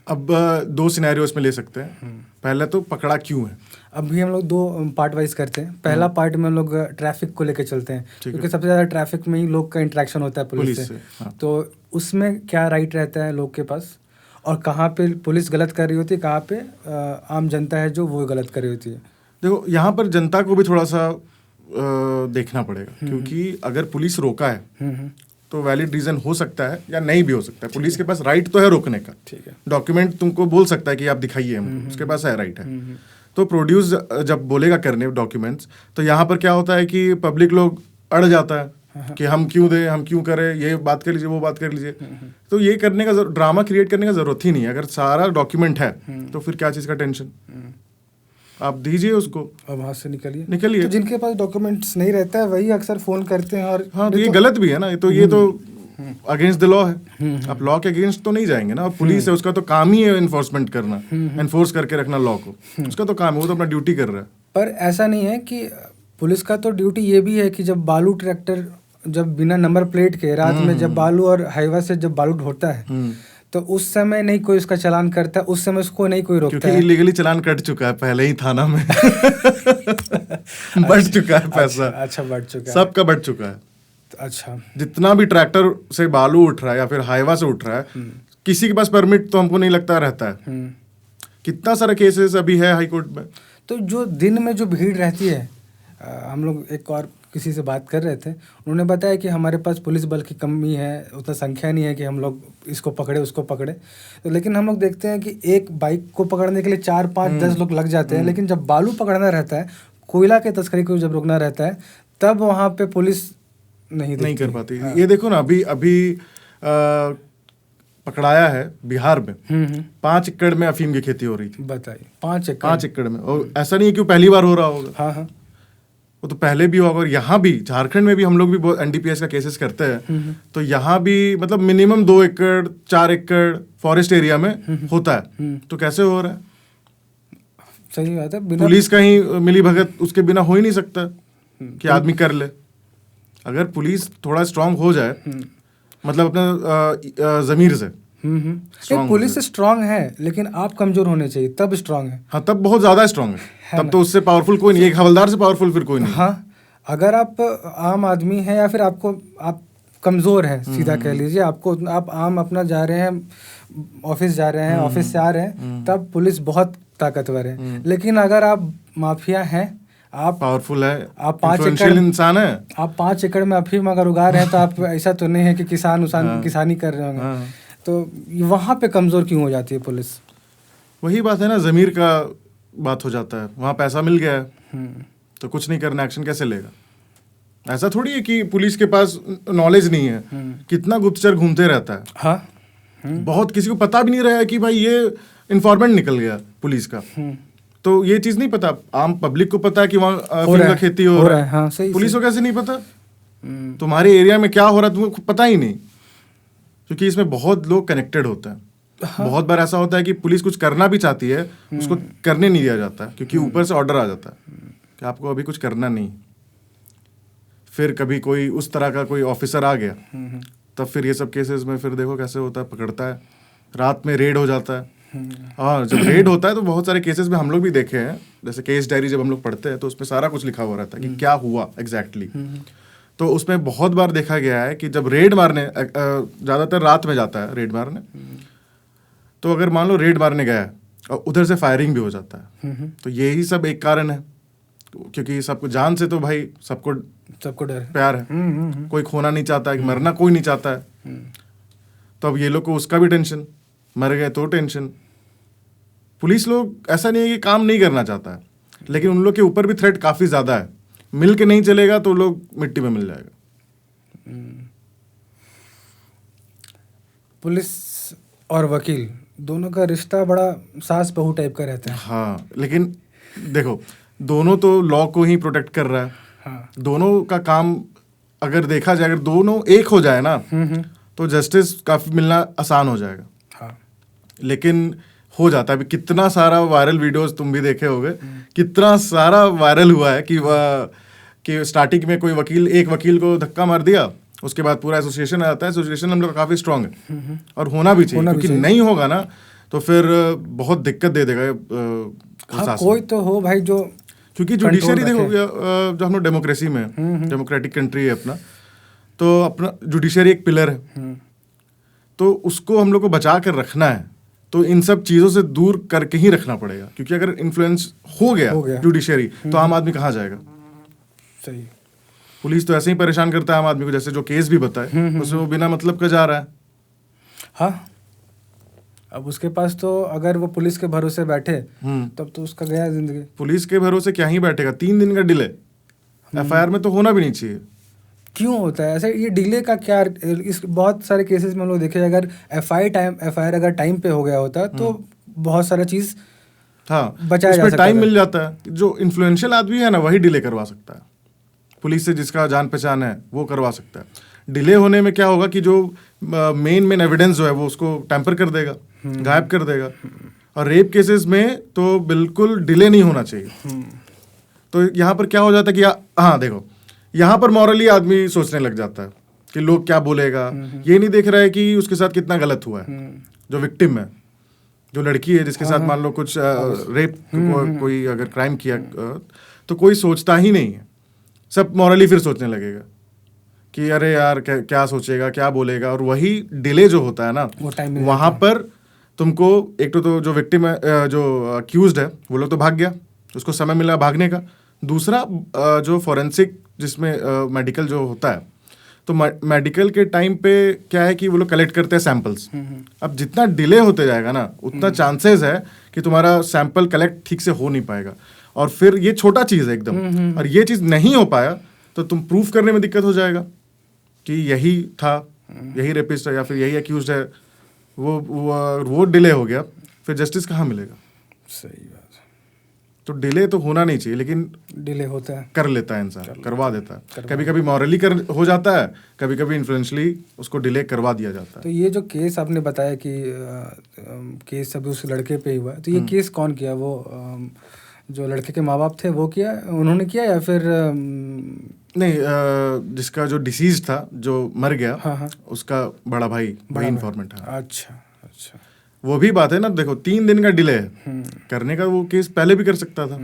अब 2 सिनेरियोस में ले सकते हैं। पहले तो पकड़ा क्यों है। अभी हम लोग 2 पार्ट वाइज करते हैं। पहला पार्ट में हम लोग ट्रैफिक को लेकर चलते हैं, क्योंकि सबसे ज़्यादा ट्रैफिक में ही लोग का इंटरेक्शन होता है पुलिस से। हाँ। तो उसमें क्या राइट रहता है लोग के पास, और कहाँ पे पुलिस गलत कर रही होती है, कहाँ पे आम जनता है जो वो गलत कर रही होती है? देखो, यहाँ पर जनता को भी थोड़ा सा देखना पड़ेगा, क्योंकि अगर पुलिस रोका है तो वैलिड रीजन हो सकता है या नहीं भी हो सकता है। पुलिस के पास राइट तो है रोकने का, ठीक है, डॉक्यूमेंट तुमको बोल सकता है कि आप दिखाइए हमको, उसके पास है, राइट है। तो प्रोड्यूस जब बोलेगा करने डॉक्यूमेंट्स, तो यहाँ पर क्या होता है कि पब्लिक लोग अड़ जाता है कि हम क्यों दें, हम क्यों करें, ये बात कर लीजिए, वो बात कर लीजिए। तो ये करने का ड्रामा क्रिएट करने का जरूरत ही नहीं है। अगर सारा डॉक्यूमेंट है तो फिर क्या चीज़ का टेंशन, आप दीजिए उसको और वहाँ से निकलिए। निकलिए। तो जिनके पास डॉक्यूमेंट्स नहीं रहता है वही अक्सर फ़ोन करते हैं। और हाँ, तो ये गलत भी है ना, ये तो अगेंस्ट द लॉ है। आप लॉ के अगेंस्ट तो नहीं जाएंगे ना। पुलिस है, उसका तो काम ही है इन्फोर्समेंट करना, एनफोर्स करके रखना लॉ को, उसका तो काम है, वो तो अपना ड्यूटी कर रहा है। पर ऐसा नहीं है कि पुलिस का तो ड्यूटी ये भी है कि जब बालू ट्रैक्टर जब बिना नंबर प्लेट के रात में जब बालू और हाईवा से जब बालू ढोता है तो उस समय नहीं कोई उसका चालान करता है, उस समय उसको नहीं कोई रोकता है, क्योंकि इलीगली चालान कट चुका है पहले ही थाना में। बढ़ चुका है पैसा। अच्छा, बढ़ चुका है, सबका बढ़ चुका है। अच्छा, जितना भी ट्रैक्टर से बालू उठ रहा है या फिर हाईवा से उठ रहा है, किसी के पास परमिट तो हमको नहीं लगता रहता है। कितना सारा केसेस अभी है हाई कोर्ट में। तो जो दिन में जो भीड़ रहती है, हम लोग एक और किसी से बात कर रहे थे, उन्होंने बताया कि हमारे पास पुलिस बल की कमी है, उतना संख्या नहीं है कि हम लोग इसको पकड़े उसको पकड़े। तो लेकिन हम लोग देखते हैं कि एक बाइक को पकड़ने के लिए 4, 5, 10 लोग लग जाते हैं, लेकिन जब बालू पकड़ना रहता है, कोयला के तस्करी को जब रोकना रहता है, तब वहाँ पे पुलिस नहीं कर पाती। हाँ। ये देखो ना, अभी पकड़ाया है बिहार में, 5 एकड़ में अफीम की खेती हो रही थी। बताइए, 5 एकड़ में। और ऐसा नहीं है कि पहली बार हो रहा होगा। हाँ, वो तो पहले भी होगा। और यहाँ भी झारखंड में भी हम लोग भी बहुत एनडीपीएस का केसेस करते हैं, तो यहाँ भी मतलब मिनिमम 2 एकड़ 4 एकड़ फॉरेस्ट एरिया में होता है। तो कैसे हो रहा है? सही बात है। पुलिस का ही मिली भगत उसके बिना हो ही नहीं सकता कि आदमी कर ले। अगर पुलिस थोड़ा स्ट्रांग हो जाए, मतलब अपना जमीर से, पुलिस स्ट्रांग है, लेकिन आप कमजोर होने चाहिए, तब स्ट्रांग है। हाँ, तब बहुत ज्यादा स्ट्रांग है तब तो उससे पावरफुल कोई नहीं, एक हवलदार से पावरफुल फिर कोई नहीं। हाँ, अगर आप आम आदमी हैं या फिर आप कमजोर हैं, सीधा कह लीजिए, आप आम अपना जा रहे हैं, ऑफिस जा रहे हैं, ऑफिस से आ रहे हैं, तब पुलिस बहुत ताकतवर है। लेकिन अगर आप माफिया हैं, आप पावरफुल है, आप 5 एकड़ इंसान है, आप 5 एकड़ में अफीम अगर उगा रहे हैं, तो आप ऐसा तो नहीं है कि किसानी कर रहे होंगे। तो वहाँ पे कमजोर क्यों हो जाती है पुलिस? वही बात है ना, जमीर का बात हो जाता है। वहाँ पैसा मिल गया है तो कुछ नहीं करना, एक्शन कैसे लेगा? ऐसा थोड़ी है कि पुलिस के पास नॉलेज नहीं है। कितना गुप्तचर घूमते रहता है। हाँ, बहुत किसी को पता भी नहीं रहा है कि भाई ये इन्फॉर्मेंट निकल गया पुलिस का। तो ये चीज नहीं पता, आम पब्लिक को पता है कि वहाँ अफीम का खेती हो रहा है। हाँ, सही, पुलिस को कैसे नहीं पता? तुम्हारे एरिया में क्या हो रहा है तुमको पता ही नहीं, क्योंकि इसमें बहुत लोग कनेक्टेड होते हैं। हाँ। बहुत बार ऐसा होता है कि पुलिस कुछ करना भी चाहती है, उसको करने नहीं दिया जाता, क्योंकि ऊपर से ऑर्डर आ जाता है कि आपको अभी कुछ करना नहीं। फिर कभी कोई उस तरह का कोई ऑफिसर आ गया, तब फिर ये सब केसेस में फिर देखो कैसे होता है, पकड़ता है, रात में रेड हो जाता है। और जब रेड होता है तो बहुत सारे केसेस में हम लोग भी देखे हैं, जैसे केस डायरी जब हम लोग पढ़ते हैं तो उसमें सारा कुछ लिखा हुआ रहता है कि क्या हुआ एग्जैक्टली। तो उसमें बहुत बार देखा गया है कि जब रेड मारने ज़्यादातर रात में जाता है रेड मारने, तो अगर मान लो रेड मारने गया और उधर से फायरिंग भी हो जाता है, तो यही सब एक कारण है, क्योंकि सबको जान से तो भाई सबको डर प्यार है, कोई खोना नहीं चाहता है, मरना कोई नहीं चाहता है। तो अब ये लोग को उसका भी टेंशन, मर गए तो टेंशन। पुलिस लोग ऐसा नहीं है कि काम नहीं करना चाहता है, लेकिन उन लोग के ऊपर भी थ्रेट काफ़ी ज़्यादा है। मिल के नहीं चलेगा तो लोग मिट्टी में मिल जाएगा। पुलिस और वकील दोनों का रिश्ता बड़ा सास बहू टाइप का रहता है। हाँ, लेकिन देखो दोनों तो लॉ को ही प्रोटेक्ट कर रहा है। हाँ। दोनों का काम अगर देखा जाए, अगर दोनों एक हो जाए ना, तो जस्टिस काफ़ी मिलना आसान हो जाएगा। हाँ। लेकिन हो जाता है। अभी कितना सारा वायरल वीडियोस तुम भी देखे होगे, कितना सारा वायरल हुआ है कि स्टार्टिंग में कोई वकील, एक वकील को धक्का मार दिया, उसके बाद पूरा एसोसिएशन आता है। एसोसिएशन हम लोग काफ़ी स्ट्रांग है और होना भी चाहिए, क्योंकि नहीं होगा ना तो फिर बहुत दिक्कत दे देगा। हाँ, कोई तो हो भाई जो, क्योंकि जुडिशरी देखो, जो हम लोग डेमोक्रेसी में, डेमोक्रेटिक कंट्री है अपना, तो अपना जुडिशरी एक पिलर है, तो उसको हम लोग को बचा कर रखना है। तो इन सब चीज़ों से दूर करके ही रखना पड़ेगा, क्योंकि अगर इन्फ्लुएंस हो गया जुडिशरी, तो आम आदमी कहाँ जाएगा। सही। पुलिस तो ऐसे ही परेशान करता है आम आदमी को, जैसे जो केस भी बताए उसमें वो बिना मतलब का जा रहा है। हाँ, अब उसके पास तो अगर वो पुलिस के भरोसे बैठे तब तो उसका गया जिंदगी। पुलिस के भरोसे क्या ही बैठेगा, 3 दिन का डिले एफआईआर में तो होना भी नहीं चाहिए। क्यों होता है ऐसा? ये डिले का क्या, इस बहुत सारे केसेस में हम लोग देखे, अगर एफआईआर अगर टाइम पे हो गया होता तो बहुत सारा चीज़ बचाया जा सकता है। टाइम मिल जाता है। जो इन्फ्लुएंशियल आदमी है ना, वही डिले करवा सकता है। पुलिस से जिसका जान पहचान है वो करवा सकता है। डिले होने में क्या होगा कि जो मेन एविडेंस जो है वो उसको टैंपर कर देगा, गायब कर देगा। और रेप केसेस में तो बिल्कुल डिले नहीं होना चाहिए। तो यहाँ पर क्या हो जाता है कि हाँ देखो, यहाँ पर मॉरली आदमी सोचने लग जाता है कि लोग क्या बोलेगा। ये नहीं देख रहा है कि उसके साथ कितना गलत हुआ है। जो विक्टिम है, जो लड़की है जिसके साथ मान लो कुछ रेप कोई अगर क्राइम किया, तो कोई सोचता ही नहीं है। सब मॉरली फिर सोचने लगेगा कि अरे यार क्या सोचेगा, क्या बोलेगा। और वही डिले जो होता है ना, वहाँ पर तुमको एक तो जो विक्टिम है, जो अक्यूज्ड है, वो लोग तो भाग गया, उसको समय मिला भागने का। दूसरा जो फॉरेंसिक जिसमें मेडिकल जो होता है, तो मेडिकल के टाइम पे क्या है कि वो लोग कलेक्ट करते हैं सैंपल्स। अब जितना डिले होते जाएगा ना, उतना चांसेस है कि तुम्हारा सैंपल कलेक्ट ठीक से हो नहीं पाएगा। और फिर ये छोटा चीज़ है एकदम, और ये चीज़ नहीं हो पाया तो तुम प्रूफ करने में दिक्कत हो जाएगा कि यही था, यही रेपिस्ट है या फिर यही अक्यूज्ड है। वो डिले हो गया, फिर जस्टिस कहाँ मिलेगा। सही बात। तो डिले तो होना नहीं चाहिए, लेकिन डिले होता है, कर लेता है इंसान, करवा देता है। कभी कभी मॉरली हो जाता है, कभी कभी इन्फ्लुएंशली उसको डिले करवा दिया जाता है। तो ये जो केस आपने बताया कि केस सब उस लड़के पे ही हुआ, तो ये केस कौन किया? वो जो लड़के के माँ बाप थे वो किया, उन्होंने किया, या फिर नहीं, जिसका जो डिसीज था, जो मर गया, हाँ, उसका बड़ा भाई इन्फॉर्मेंट है। अच्छा अच्छा, वो भी बात है ना। देखो 3 दिन का डिले है करने का, वो केस पहले भी कर सकता था,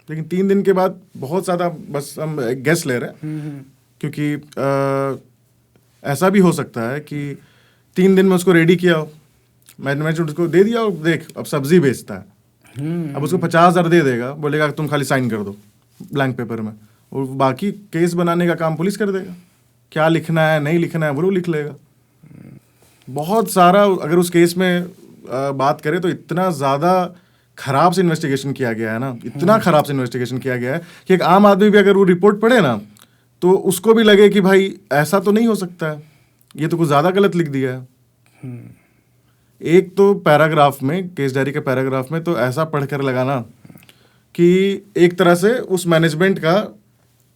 लेकिन 3 दिन के बाद बहुत ज़्यादा, बस हम गेस ले रहे हैं, क्योंकि ऐसा भी हो सकता है कि 3 दिन में उसको रेडी किया हो, मैंने उसको दे दिया हो, देख अब सब्जी बेचता है, अब उसको 50,000 दे देगा, बोलेगा तुम खाली साइन कर दो ब्लैंक पेपर में, और बाकी केस बनाने का काम पुलिस कर देगा। क्या लिखना है नहीं लिखना है वो लिख लेगा। बहुत सारा, अगर उस केस में बात करें तो इतना ज़्यादा खराब से इन्वेस्टिगेशन किया गया है ना, इतना खराब से इन्वेस्टिगेशन किया गया है कि एक आम आदमी भी अगर वो रिपोर्ट पढ़े ना, तो उसको भी लगे कि भाई ऐसा तो नहीं हो सकता है, ये तो कुछ ज़्यादा गलत लिख दिया है। एक तो पैराग्राफ में, केस डायरी के पैराग्राफ में तो ऐसा पढ़कर लगा ना कि एक तरह से उस मैनेजमेंट का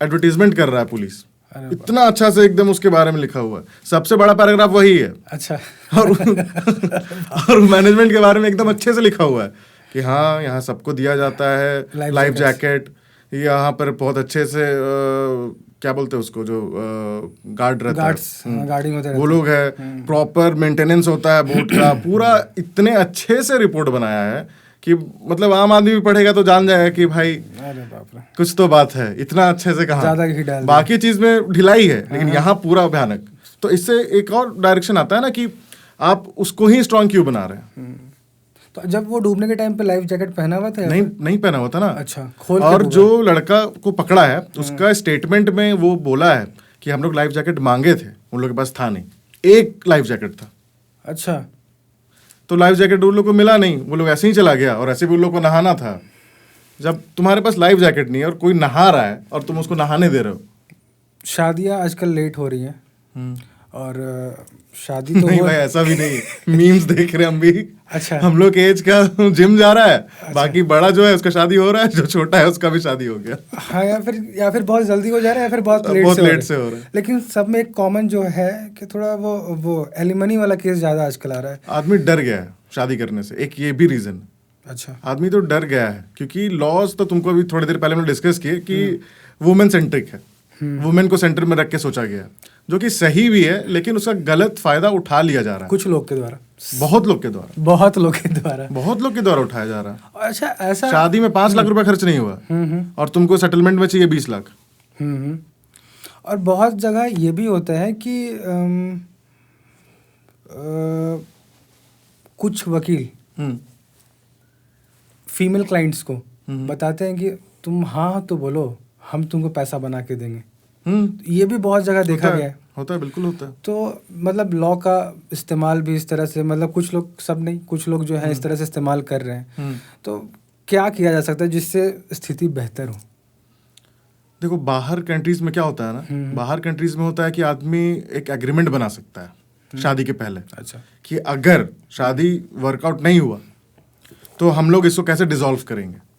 एडवर्टीजमेंट कर रहा है पुलिस। इतना अच्छा से एकदम उसके बारे में लिखा हुआ है, सबसे बड़ा पैराग्राफ वही है। अच्छा। और मैनेजमेंट के बारे में एकदम अच्छे से लिखा हुआ है कि हाँ यहाँ सबको दिया जाता है लाइफ जैकेट, यहाँ पर बहुत अच्छे से क्या बोलते हैं उसको, जो गार्ड रहता है, वो लोग है, प्रॉपर मेंटेनेंस होता है बोट का, पूरा इतने अच्छे से रिपोर्ट बनाया है कि मतलब आम आदमी भी पढ़ेगा तो जान जाएगा कि भाई अरे बाप रे, कुछ तो बात है, इतना अच्छे से कहा। ज्यादा घी डाल दिया। बाकी चीज में ढिलाई है, लेकिन यहाँ पूरा भयानक। तो इससे एक और डायरेक्शन आता है ना कि आप उसको ही स्ट्रांग क्यों बना रहे हैं। तो जब वो डूबने के टाइम पे लाइफ जैकेट पहना हुआ था? नहीं पहना हुआ था ना। अच्छा, खोल के और डूबा। जो लड़का को पकड़ा है उसका स्टेटमेंट में वो बोला है कि हम लोग लाइफ जैकेट मांगे थे, उन लोग के पास था नहीं, एक लाइफ जैकेट था। अच्छा, तो लाइफ जैकेट उन लोग को मिला नहीं, वो लोग ऐसे ही चला गया। और ऐसे भी उन लोग को नहाना था। जब तुम्हारे पास लाइफ जैकेट नहीं है और कोई नहा रहा है और तुम उसको नहाने दे रहे हो। शादियां आजकल लेट हो रही हैं और शादी तो नहीं भाई, ऐसा भी नहीं। मीम्स देख रहे हैं हम भी। अच्छा, हम लोग एज का जिम जा रहा है, बाकी बड़ा जो है उसका शादी हो रहा है, जो छोटा है उसका भी शादी हो गया। हाँ, या फिर बहुत जल्दी हो जा रहा है, या फिर बहुत लेट से हो रहा है। लेकिन सब में एक कॉमन जो है कि थोड़ा वो एलिमनी वाला केस ज्यादा आजकल आ रहा है। आदमी डर गया है शादी करने से, एक ये भी रीजन। अच्छा, आदमी तो डर गया है क्योंकि लॉज तो तुमको अभी थोड़ी देर पहले हमने डिस्कस किए कि वुमेन सेंट्रिक है, वुमेन को सेंटर में रख के सोचा गया, जो कि सही भी है, लेकिन उसका गलत फायदा उठा लिया जा रहा है कुछ लोग के द्वारा, बहुत लोग के द्वारा, बहुत लोग के द्वारा, बहुत लोग के द्वारा उठाया जा रहा है। अच्छा, ऐसा शादी में 5 लाख रुपए खर्च नहीं हुआ और तुमको सेटलमेंट में चाहिए 20 लाख। और बहुत जगह ये भी होता है कि कुछ वकील फीमेल क्लाइंट्स को बताते हैं कि तुम हाँ तो बोलो, हम तुमको पैसा बना के देंगे। ये भी बहुत जगह देखा गया है। होता है, बिल्कुल होता है। तो मतलब लॉ का इस्तेमाल भी इस तरह से, मतलब कुछ लोग, सब नहीं, कुछ लोग जो है इस तरह से इस्तेमाल कर रहे हैं। तो क्या किया जा सकता है जिससे स्थिति बेहतर हो? देखो, बाहर कंट्रीज में क्या होता है ना, बाहर कंट्रीज में होता है कि आदमी एक एग्रीमेंट बना सकता है शादी के पहले। अच्छा, कि अगर शादी वर्कआउट नहीं हुआ तो हम लोग इसको कैसे डिसॉल्व करेंगे।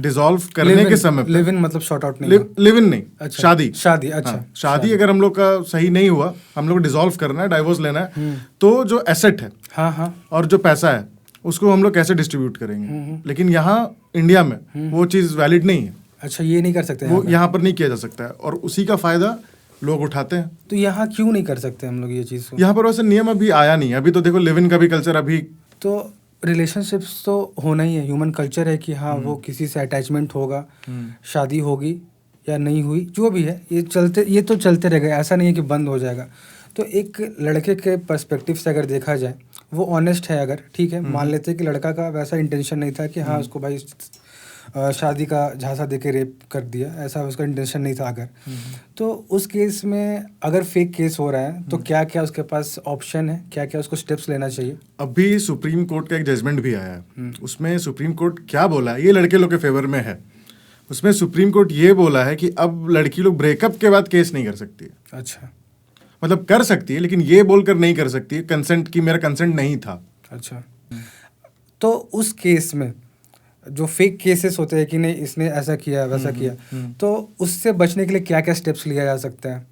डिसॉल्व करने के समय लिव इन मतलब शॉर्ट आउट नहीं, लिव इन नहीं, अच्छा, शादी। अच्छा, हाँ, शादी अगर हम लोग का सही नहीं हुआ, हम लोग को डिसॉल्व करना है, डाइवोर्स लेना है, तो जो एसेट है हाँ और जो पैसा है उसको हम लोग कैसे डिस्ट्रीब्यूट करेंगे। लेकिन यहाँ इंडिया में वो चीज़ वैलिड नहीं है। अच्छा, ये नहीं कर सकते, वो यहाँ पर नहीं किया जा सकता है और उसी का फायदा लोग उठाते हैं। तो यहाँ क्यों नहीं कर सकते हम लोग ये चीज़ को? यहाँ पर वैसे नियम अभी आया नहीं है। अभी तो देखो लिव इन का भी कल्चर अभी, तो रिलेशनशिप्स तो होना ही है, ह्यूमन कल्चर है कि हाँ वो किसी से अटैचमेंट होगा, शादी होगी या नहीं हुई, जो भी है ये तो चलते रहेगा, ऐसा नहीं है कि बंद हो जाएगा। तो एक लड़के के पर्सपेक्टिव से अगर देखा जाए, वो ऑनेस्ट है अगर, ठीक है, मान लेते हैं कि लड़का का वैसा इंटेंशन नहीं था कि हाँ उसको भाई शादी का झांसा देके रेप कर दिया, ऐसा उसका इंटेंशन नहीं था अगर, तो उस केस में अगर फेक केस हो रहा है तो क्या क्या उसके पास ऑप्शन है, क्या क्या उसको स्टेप्स लेना चाहिए? अभी सुप्रीम कोर्ट का एक जजमेंट भी आया है, उसमें सुप्रीम कोर्ट क्या बोला है, ये लड़के लोग के फेवर में है। उसमें सुप्रीम कोर्ट ये बोला है कि अब लड़की लोग ब्रेकअप के बाद केस नहीं कर सकती है। अच्छा, मतलब कर सकती है लेकिन ये बोलकर नहीं कर सकती है कंसेंट की मेरा कंसेंट नहीं था। अच्छा, तो उस केस में जो फेक केसेस होते हैं कि नहीं इसने ऐसा किया वैसा किया, तो उससे बचने के लिए क्या क्या स्टेप्स लिया जा सकता है?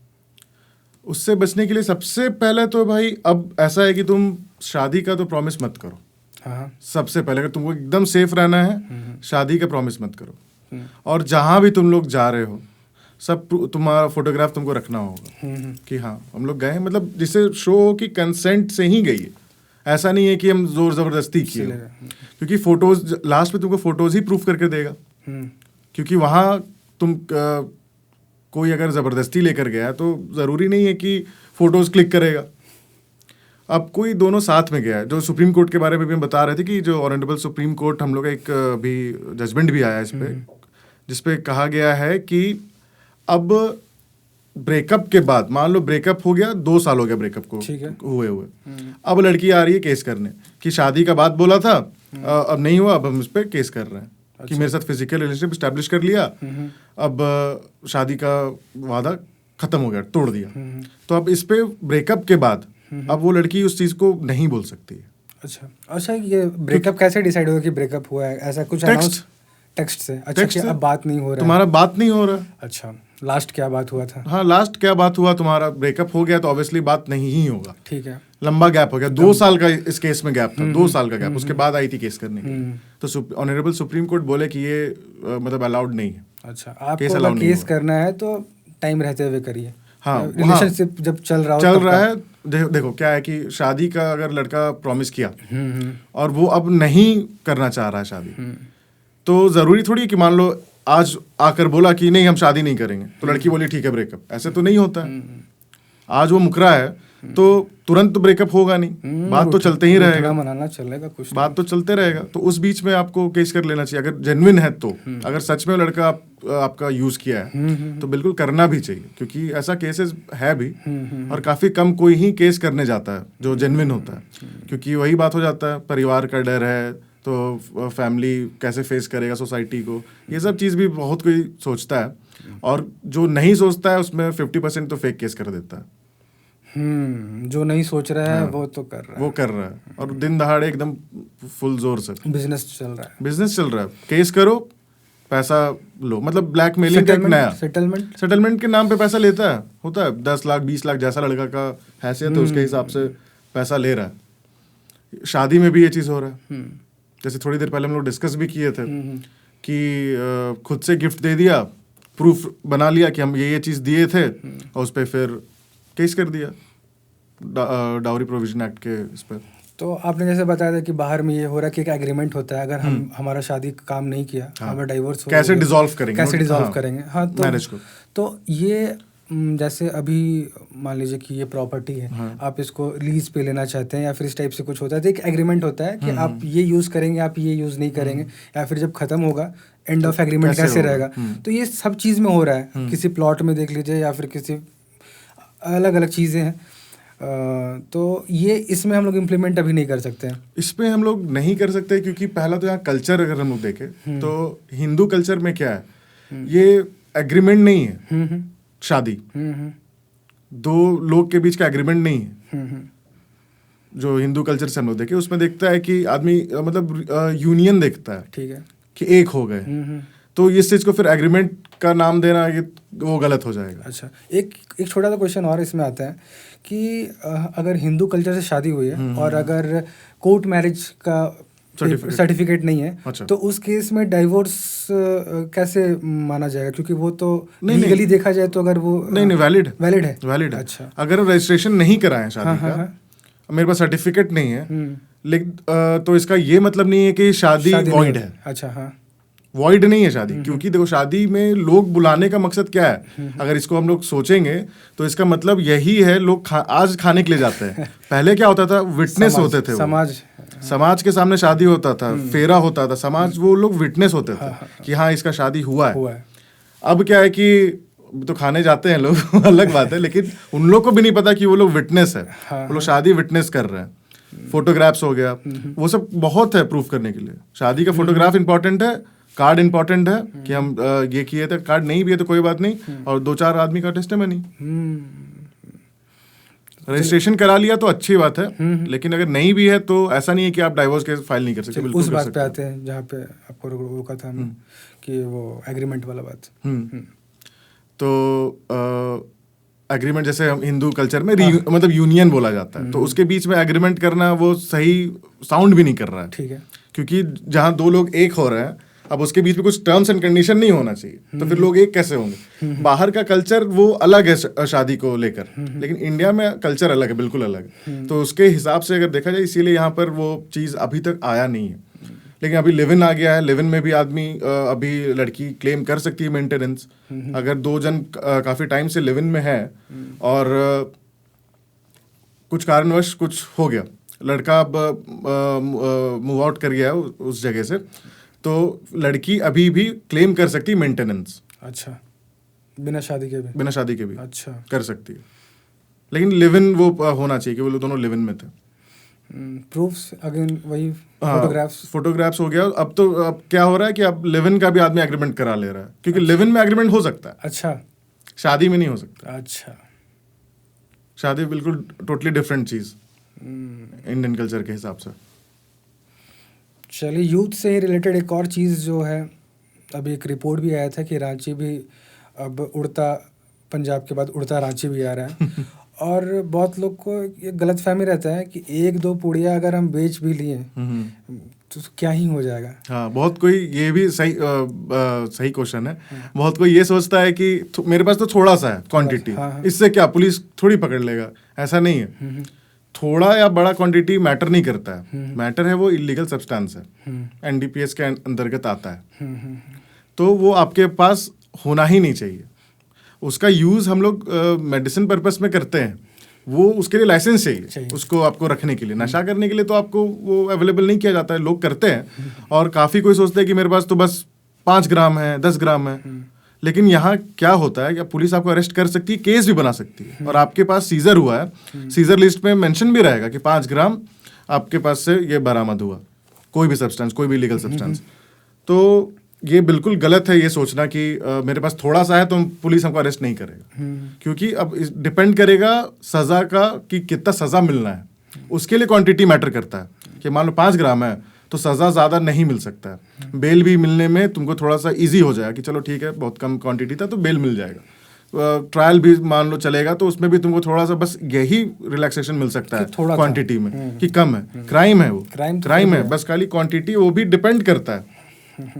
उससे बचने के लिए सबसे पहले तो भाई अब ऐसा है कि तुम शादी का तो प्रॉमिस मत करो। हाँ, सबसे पहले अगर तुमको एकदम सेफ रहना है, शादी का प्रॉमिस मत करो। और जहाँ भी तुम लोग जा रहे हो सब तुम्हारा फोटोग्राफ तुमको रखना होगा कि हाँ हम लोग गए, मतलब जिससे शो हो कि कंसेंट से ही गई है, ऐसा नहीं है कि हम जोर जबरदस्ती किए। क्योंकि फोटोज लास्ट में तुमको फोटोज ही प्रूफ करके देगा। क्योंकि वहाँ तुम कोई अगर ज़बरदस्ती लेकर गया तो ज़रूरी नहीं है कि फ़ोटोज़ क्लिक करेगा। अब कोई दोनों साथ में गया है, जो सुप्रीम कोर्ट के बारे में भी हम बता रहे थे कि जो ऑनरेबल सुप्रीम कोर्ट हम लोग का एक भी जजमेंट भी आया इस पर, जिसपे कहा गया है कि अब ब्रेकअप के बाद, मान लो ब्रेकअप हो गया, 2 साल हो गया ब्रेकअप को हुए हुए, अब लड़की आ रही है केस करने कि शादी का बात बोला था, अब नहीं हुआ, अब हम इस पर केस कर रहे हैं। कि मेरे साथ फिजिकल रिलेशनशिप स्टैब्लिश कर लिया, अब शादी का वादा खत्म हो गया, तोड़ दिया, तो अब इस पे ब्रेकअप के बाद अब वो लड़की उस चीज को नहीं बोल सकती है। अच्छा, ये ब्रेकअप कैसे डिसाइड होगा कि ब्रेकअप हुआ है? ऐसा कुछ टेक्स्ट से? अच्छा, कि अब बात नहीं हो रहा है, तुम्हारा बात नहीं हो रहा। अच्छा, लास्ट क्या बात हुआ था? हाँ, लास्ट क्या बात हुआ, तुम्हारा ब्रेकअप हो गया तो ऑब्वियसली बात नहीं ही होगा। ठीक है, लंबा गैप हो गया, 2 साल का इस केस में गैप था, 2 साल का गैप, उसके बाद आई थी केस करने के लिए। तो ऑनरेबल सुप्रीम कोर्ट बोले कि ये मतलब अलाउड नहीं है। अच्छा, आपको केस करना है तो टाइम रहते हुए करिए। हाँ, रिलेशनशिप जब चल रहा है। देखो क्या है कि शादी का अगर लड़का प्रॉमिस किया हम्म, और वो अब नहीं करना चाह रहा है शादी, तो जरूरी थोड़ी है कि मान लो आज आकर बोला कि नहीं हम शादी नहीं करेंगे तो लड़की बोली ठीक है ब्रेकअप, ऐसे तो नहीं होता है। आज वो मुकरा है तो तुरंत तो ब्रेकअप होगा नहीं, बात तो चलते ही रहेगा, मनाना चलेगा, कुछ बात तो चलते रहेगा। तो उस बीच में आपको केस कर लेना चाहिए अगर जेन्युइन है तो। अगर सच में लड़का आपका यूज किया है तो बिल्कुल करना भी चाहिए, क्योंकि ऐसा केसेस है भी और काफी कम कोई ही केस करने जाता है जो जेन्युइन होता है, क्योंकि वही बात हो जाता है, परिवार का डर है तो फैमिली कैसे फेस करेगा सोसाइटी को, ये सब चीज़ भी बहुत कोई सोचता है। और जो नहीं सोचता है उसमें 50% तो फेक केस कर देता है। जो नहीं सोच रहा है वो तो कर रहा है, और दिन दहाड़े एकदम फुल जोर से बिजनेस चल रहा है, केस करो पैसा लो, मतलब ब्लैकमेलिंग का एक नया सेटलमेंट के नाम पे पैसा लेता है, होता है 10 लाख 20 लाख जैसा लड़का का हैसियत है उसके हिसाब से पैसा ले रहा है। शादी में भी ये चीज़ हो रहा है। जैसे थोड़ी देर पहले हम लोग डिस्कस भी किए थे कि खुद से गिफ्ट दे दिया, प्रूफ बना लिया कि हम ये चीज़ दिए थे और उस पर फिर केस कर दिया डाउरी प्रोविजन एक्ट के इस पर। तो आपने जैसे बताया था कि बाहर में ये हो रहा है कि एक एग्रीमेंट होता है, अगर हम हमारा शादी काम नहीं किया, हमारा डाइवोर्स कैसे डिसॉल्व करेंगे हाँ तो मैरिज को। तो ये जैसे अभी मान लीजिए कि ये प्रॉपर्टी है, आप इसको लीज पे लेना चाहते हैं या फिर इस टाइप से कुछ होता है, तो एक एग्रीमेंट होता है कि आप ये यूज़ करेंगे, आप ये यूज़ नहीं करेंगे, या फिर जब खत्म होगा एंड ऑफ एग्रीमेंट कैसे रहेगा। तो ये सब चीज़ में हो रहा है, किसी प्लॉट में देख लीजिए या फिर किसी अलग अलग चीज़ें हैं। तो ये इसमें हम लोग इम्प्लीमेंट अभी नहीं कर सकते हैं। इसमें हम लोग नहीं कर सकते क्योंकि पहला तो यहाँ कल्चर अगर हम लोग देखें तो हिंदू कल्चर में क्या है, ये एग्रीमेंट नहीं है शादी, दो लोग के बीच का एग्रीमेंट नहीं है। जो हिंदू कल्चर से हम लोग देखें उसमें देखता है कि आदमी मतलब यूनियन देखता है, ठीक है, कि एक हो गए। तो इस चीज को फिर एग्रीमेंट का नाम देना ये वो गलत हो जाएगा। अच्छा, एक छोटा सा क्वेश्चन और इसमें आता है कि अगर हिंदू कल्चर से शादी हुई है और अगर कोर्ट मैरिज का सर्टिफिकेट नहीं है, अच्छा, तो उस केस में डाइवोर्स कैसे माना जाएगा? क्योंकि वो तो लीगली देखा जाए तो अगर वो नहीं वैलिड है। अच्छा, अगर रजिस्ट्रेशन नहीं कराए शादी का, मेरे पास सर्टिफिकेट नहीं है, लेकिन तो इसका ये मतलब नहीं है कि शादी वॉइड है। अच्छा, हाँ, वॉइड नहीं है शादी, क्योंकि देखो शादी में लोग बुलाने का मकसद क्या है, अगर इसको हम लोग सोचेंगे तो इसका मतलब यही है, लोग आज खाने के लिए जाते हैं। पहले क्या होता था, विटनेस होते थे, समाज के सामने शादी होता था, फेरा होता था, समाज वो लोग विटनेस होते थे कि हाँ इसका शादी हुआ है। अब क्या है कि तो खाने जाते हैं लोग अलग बात है, लेकिन उन लोग को भी नहीं पता कि वो लोग विटनेस है, वो लोग शादी विटनेस कर रहे हैं। फोटोग्राफ्स हो गया, वो सब बहुत है प्रूफ करने के लिए। शादी का फोटोग्राफ इंपॉर्टेंट है, कार्ड इंपॉर्टेंट है कि हम ये किए थे, कार्ड नहीं भी है तो कोई बात नहीं, और 2-4 आदमी का टेस्टिमनी। रजिस्ट्रेशन करा लिया तो अच्छी बात है, लेकिन अगर नहीं भी है तो ऐसा नहीं है कि आप डाइवोर्स केस फाइल नहीं कर सकते। उस बात पे आते हैं जहाँ पे आपको रोका था हमने कि वो एग्रीमेंट वाला बात। तो एग्रीमेंट जैसे हम हिंदू कल्चर में मतलब यूनियन बोला जाता है, तो उसके बीच में एग्रीमेंट करना वो सही साउंड भी नहीं कर रहा है, ठीक है, क्योंकि जहाँ दो लोग एक हो रहे हैं, अब उसके बीच में कुछ टर्म्स एंड कंडीशन नहीं होना चाहिए, तो फिर लोग एक कैसे होंगे? बाहर का कल्चर वो अलग है शादी को लेकर, लेकिन इंडिया में कल्चर अलग है, बिल्कुल अलग है। तो उसके हिसाब से अगर देखा जाए, इसीलिए यहाँ पर वो चीज़ अभी तक आया नहीं है। लेकिन अभी लिव इन आ गया है, लिव इन में भी आदमी अभी लड़की क्लेम कर सकती है मेंटेनेंस, अगर 2 जन काफ़ी टाइम से लिव इन में है और कुछ कारणवश कुछ हो गया, लड़का अब मूव आउट कर गया है उस जगह से, तो लड़की अभी भी क्लेम कर सकती है मेंटेनेंस। अच्छा, बिना शादी के भी अच्छा कर सकती है, लेकिन लिव इन वो होना चाहिए कि वो दोनों लिव इन में थे। प्रूफ्स अगेन वही फोटोग्राफ्स हो गया। अब क्या हो रहा है कि अब लिव इन का भी आदमी एग्रीमेंट करा ले रहा है, क्योंकि लिव इन में एग्रीमेंट हो सकता है, अच्छा, शादी में नहीं हो सकता। अच्छा, शादी बिल्कुल टोटली डिफरेंट चीज इंडियन कल्चर के हिसाब से। चलिए, यूथ से ही रिलेटेड एक और चीज़ जो है, अभी एक रिपोर्ट भी आया था कि रांची भी अब उड़ता, पंजाब के बाद उड़ता रांची भी आ रहा है। और बहुत लोग को ये गलतफहमी रहता है कि 1-2 पुड़िया अगर हम बेच भी लिए तो क्या ही हो जाएगा। हाँ, बहुत कोई ये भी सही क्वेश्चन है। बहुत कोई ये सोचता है कि मेरे पास तो थोड़ा सा है क्वांटिटी, हाँ। इससे क्या पुलिस थोड़ी पकड़ लेगा। ऐसा नहीं है। थोड़ा या बड़ा क्वांटिटी मैटर नहीं करता है। मैटर है वो इलीगल सब्सटेंस है, एनडीपीएस के अंतर्गत आता है। तो वो आपके पास होना ही नहीं चाहिए। उसका यूज़ हम लोग मेडिसिन पर्पस में करते हैं, वो उसके लिए लाइसेंस चाहिए उसको आपको रखने के लिए। नशा करने के लिए तो आपको वो अवेलेबल नहीं किया जाता है, लोग करते हैं। और काफ़ी कोई सोचते हैं कि मेरे पास तो बस 5 ग्राम है, 10 ग्राम है। लेकिन यहाँ क्या होता है कि पुलिस आपको अरेस्ट कर सकती है, केस भी बना सकती है। और आपके पास सीजर हुआ है, सीजर लिस्ट में मेंशन भी रहेगा कि 5 ग्राम आपके पास से ये बरामद हुआ, कोई भी सब्सटेंस, कोई भी लीगल सब्सटेंस। तो ये बिल्कुल गलत है ये सोचना कि मेरे पास थोड़ा सा है तो पुलिस हमको अरेस्ट नहीं करेगा। क्योंकि अब डिपेंड करेगा सज़ा का कि कितना सज़ा मिलना है। उसके लिए क्वांटिटी मैटर करता है कि मान लो 5 ग्राम है तो सज़ा ज़्यादा नहीं मिल सकता है। बेल भी मिलने में तुमको थोड़ा सा इजी हो जाएगा कि चलो ठीक है, बहुत कम क्वांटिटी था तो बेल मिल जाएगा। ट्रायल भी मान लो चलेगा तो उसमें भी तुमको थोड़ा सा बस यही रिलैक्सेशन मिल सकता है क्वांटिटी में कि कम है। क्राइम है वो, क्राइम है, बस खाली क्वांटिटी वो भी डिपेंड करता है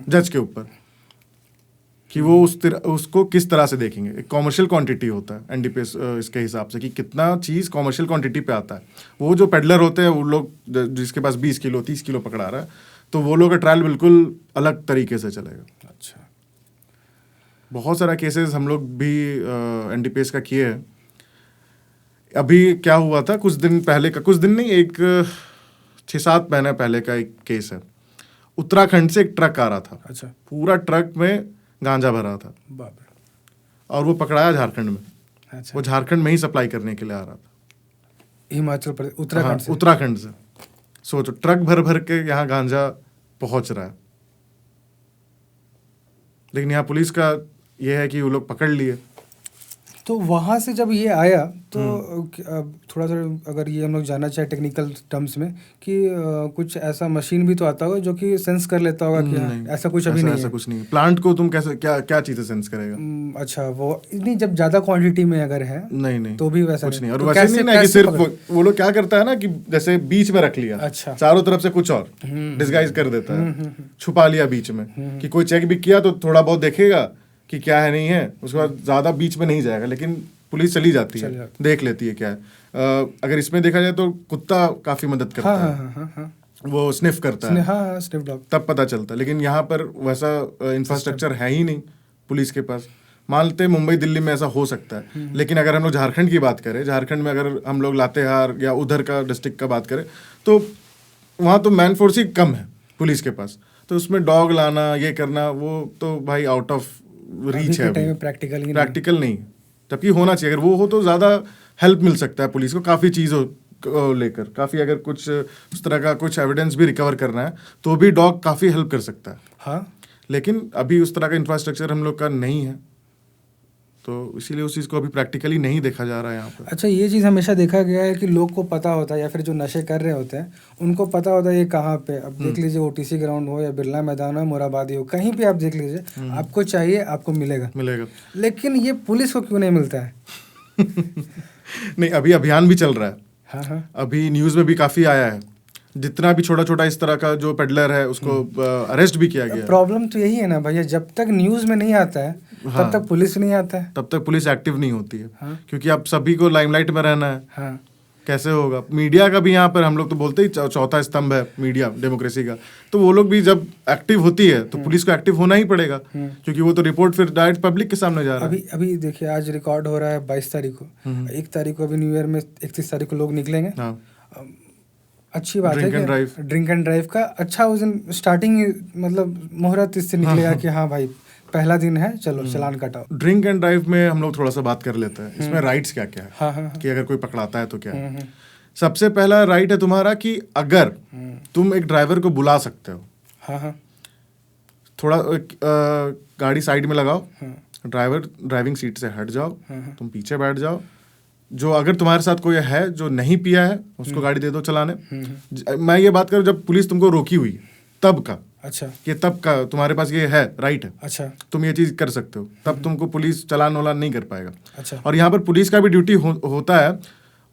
जज के ऊपर कि वो उसको किस तरह से देखेंगे। एक कॉमर्शियल क्वांटिटी होता है एनडीपीएस इसके हिसाब से कि कितना चीज़ कॉमर्शियल क्वांटिटी पे आता है। वो जो पेडलर होते हैं वो लोग जिसके पास 20 किलो 30 किलो पकड़ा रहा है, तो वो लोग का ट्रायल बिल्कुल अलग तरीके से चलेगा। अच्छा, बहुत सारा केसेस हम लोग भी एनडीपीएस का किए हैं। अभी क्या हुआ था कुछ दिन पहले का, कुछ दिन नहीं, एक 6-7 महीने पहले का एक केस है। उत्तराखंड से एक ट्रक आ रहा था। अच्छा, पूरा ट्रक में गांजा भरा था। बाप रे। और वो पकड़ाया झारखंड में। अच्छा, वो झारखंड में ही सप्लाई करने के लिए आ रहा था। हिमाचल प्रदेश, उत्तराखंड से। उत्तराखंड से। सोचो ट्रक भर भर के यहाँ गांजा पहुंच रहा है। लेकिन यहाँ पुलिस का ये है कि वो लोग पकड़ लिए। तो वहाँ से जब ये आया तो थोड़ा सा अगर ये हम लोग जानना चाहे टेक्निकल टर्म्स में कि कुछ ऐसा मशीन भी तो आता होगा जो कि सेंस कर लेता होगा कि हाँ, ऐसा कुछ अभी नहीं है। ऐसा कुछ नहीं है। प्लांट को तुम कैसे क्या चीज़ें सेंस करेगा? अच्छा, वो नहीं, जब ज़्यादा क्वांटिटी में अगर है नहीं तो भी वैसा कुछ नहीं। और तो वैसे नहीं ना कि सिर्फ वो लोग क्या करता है ना कि जैसे बीच में रख लिया, अच्छा, चारों तरफ से कुछ और डिस्गाइज कर देता है, छुपा लिया बीच में कि कोई चेक भी किया तो थोड़ा बहुत देखेगा कि क्या है नहीं है, उसके बाद ज़्यादा बीच में नहीं जाएगा। लेकिन पुलिस चली जाती है, देख लेती है क्या है। अगर इसमें देखा जाए तो कुत्ता काफ़ी मदद करता है। वो स्निफ करता है, स्निफ डॉग, तब पता चलता है। लेकिन यहाँ पर वैसा इंफ्रास्ट्रक्चर है ही नहीं पुलिस के पास। मानते मुंबई दिल्ली में ऐसा हो सकता है, लेकिन अगर हम लोग झारखंड की बात करें, झारखंड में अगर हम लोग लातेहार या उधर का डिस्ट्रिक्ट का बात करें तो वहाँ तो मैन फोर्स ही कम है पुलिस के पास। तो उसमें डॉग लाना, ये करना, वो तो भाई आउट ऑफ रीच है, प्रैक्टिकल नहीं। जबकि होना चाहिए। अगर वो हो तो ज़्यादा हेल्प मिल सकता है पुलिस को काफ़ी चीज़ों को लेकर। काफ़ी अगर कुछ उस तरह का कुछ एविडेंस भी रिकवर करना है तो भी डॉग काफ़ी हेल्प कर सकता है। हाँ, लेकिन अभी उस तरह का इंफ्रास्ट्रक्चर हम लोग का नहीं है, तो इसीलिए उस चीज़ को अभी प्रैक्टिकली नहीं देखा जा रहा है यहाँ पर। अच्छा, ये चीज़ हमेशा देखा गया है कि लोग को पता होता है या फिर जो नशे कर रहे होते हैं उनको पता होता है ये कहाँ पे। अब देख लीजिए ओटीसी ग्राउंड हो या बिरला मैदान हो, मोराबादी हो, कहीं पे आप देख लीजिए, आपको चाहिए आपको मिलेगा। लेकिन ये पुलिस को क्यों नहीं मिलता है? नहीं, अभी अभियान भी चल रहा है। हाँ, अभी न्यूज़ में भी काफ़ी आया है। जितना भी छोटा छोटा इस तरह का जो पेडलर है उसको अरेस्ट भी किया गया। प्रॉब्लम तो यही है ना भैया, जब तक न्यूज़ में नहीं आता है तब तक पुलिस नहीं आता है, तब तक पुलिस एक्टिव नहीं होती है। क्योंकि अब सभी को लाइमलाइट में रहना है। कैसे होगा? मीडिया का भी यहाँ पर हम लोग तो बोलते ही चौथा स्तंभ है मीडिया डेमोक्रेसी का। तो वो लोग भी जब एक्टिव होती है तो पुलिस को एक्टिव होना ही पड़ेगा, क्योंकि वो तो रिपोर्ट फिर डायरेक्ट पब्लिक के सामने जा रहा है। अभी देखिए, आज रिकॉर्ड हो रहा है 22 तारीख को, 1 तारीख को अभी न्यू ईयर में 31 तारीख को लोग निकलेंगे। अच्छी बात है कि ड्रिंक एंड ड्राइव का अच्छा उस दिन स्टार्टिंग मतलब मुहूर्त इससे निकलेगा कि हाँ भाई पहला दिन है, चलो चालान काटाओ। ड्रिंक एंड ड्राइव में हम लोग थोड़ा सा बात कर लेते हैं। इसमें राइट्स क्या क्या है कि अगर कोई पकड़ाता है तो क्या है। सबसे पहला राइट है तुम्हारा कि अगर तुम एक ड्राइवर को बुला सकते हो, थोड़ा गाड़ी साइड में लगाओ, ड्राइवर ड्राइविंग सीट से हट जाओ, तुम पीछे बैठ जाओ। जो अगर तुम्हारे साथ कोई है जो नहीं पिया है उसको गाड़ी दे दो चलाने। मैं ये बात करूँ जब पुलिस तुमको रोकी हुई तब का, अच्छा, कि तब का तुम्हारे पास ये है राइट है, अच्छा, तुम ये चीज़ कर सकते हो, तब तुमको पुलिस चालान वालान नहीं कर पाएगा। अच्छा। और यहाँ पर पुलिस का भी ड्यूटी होता है,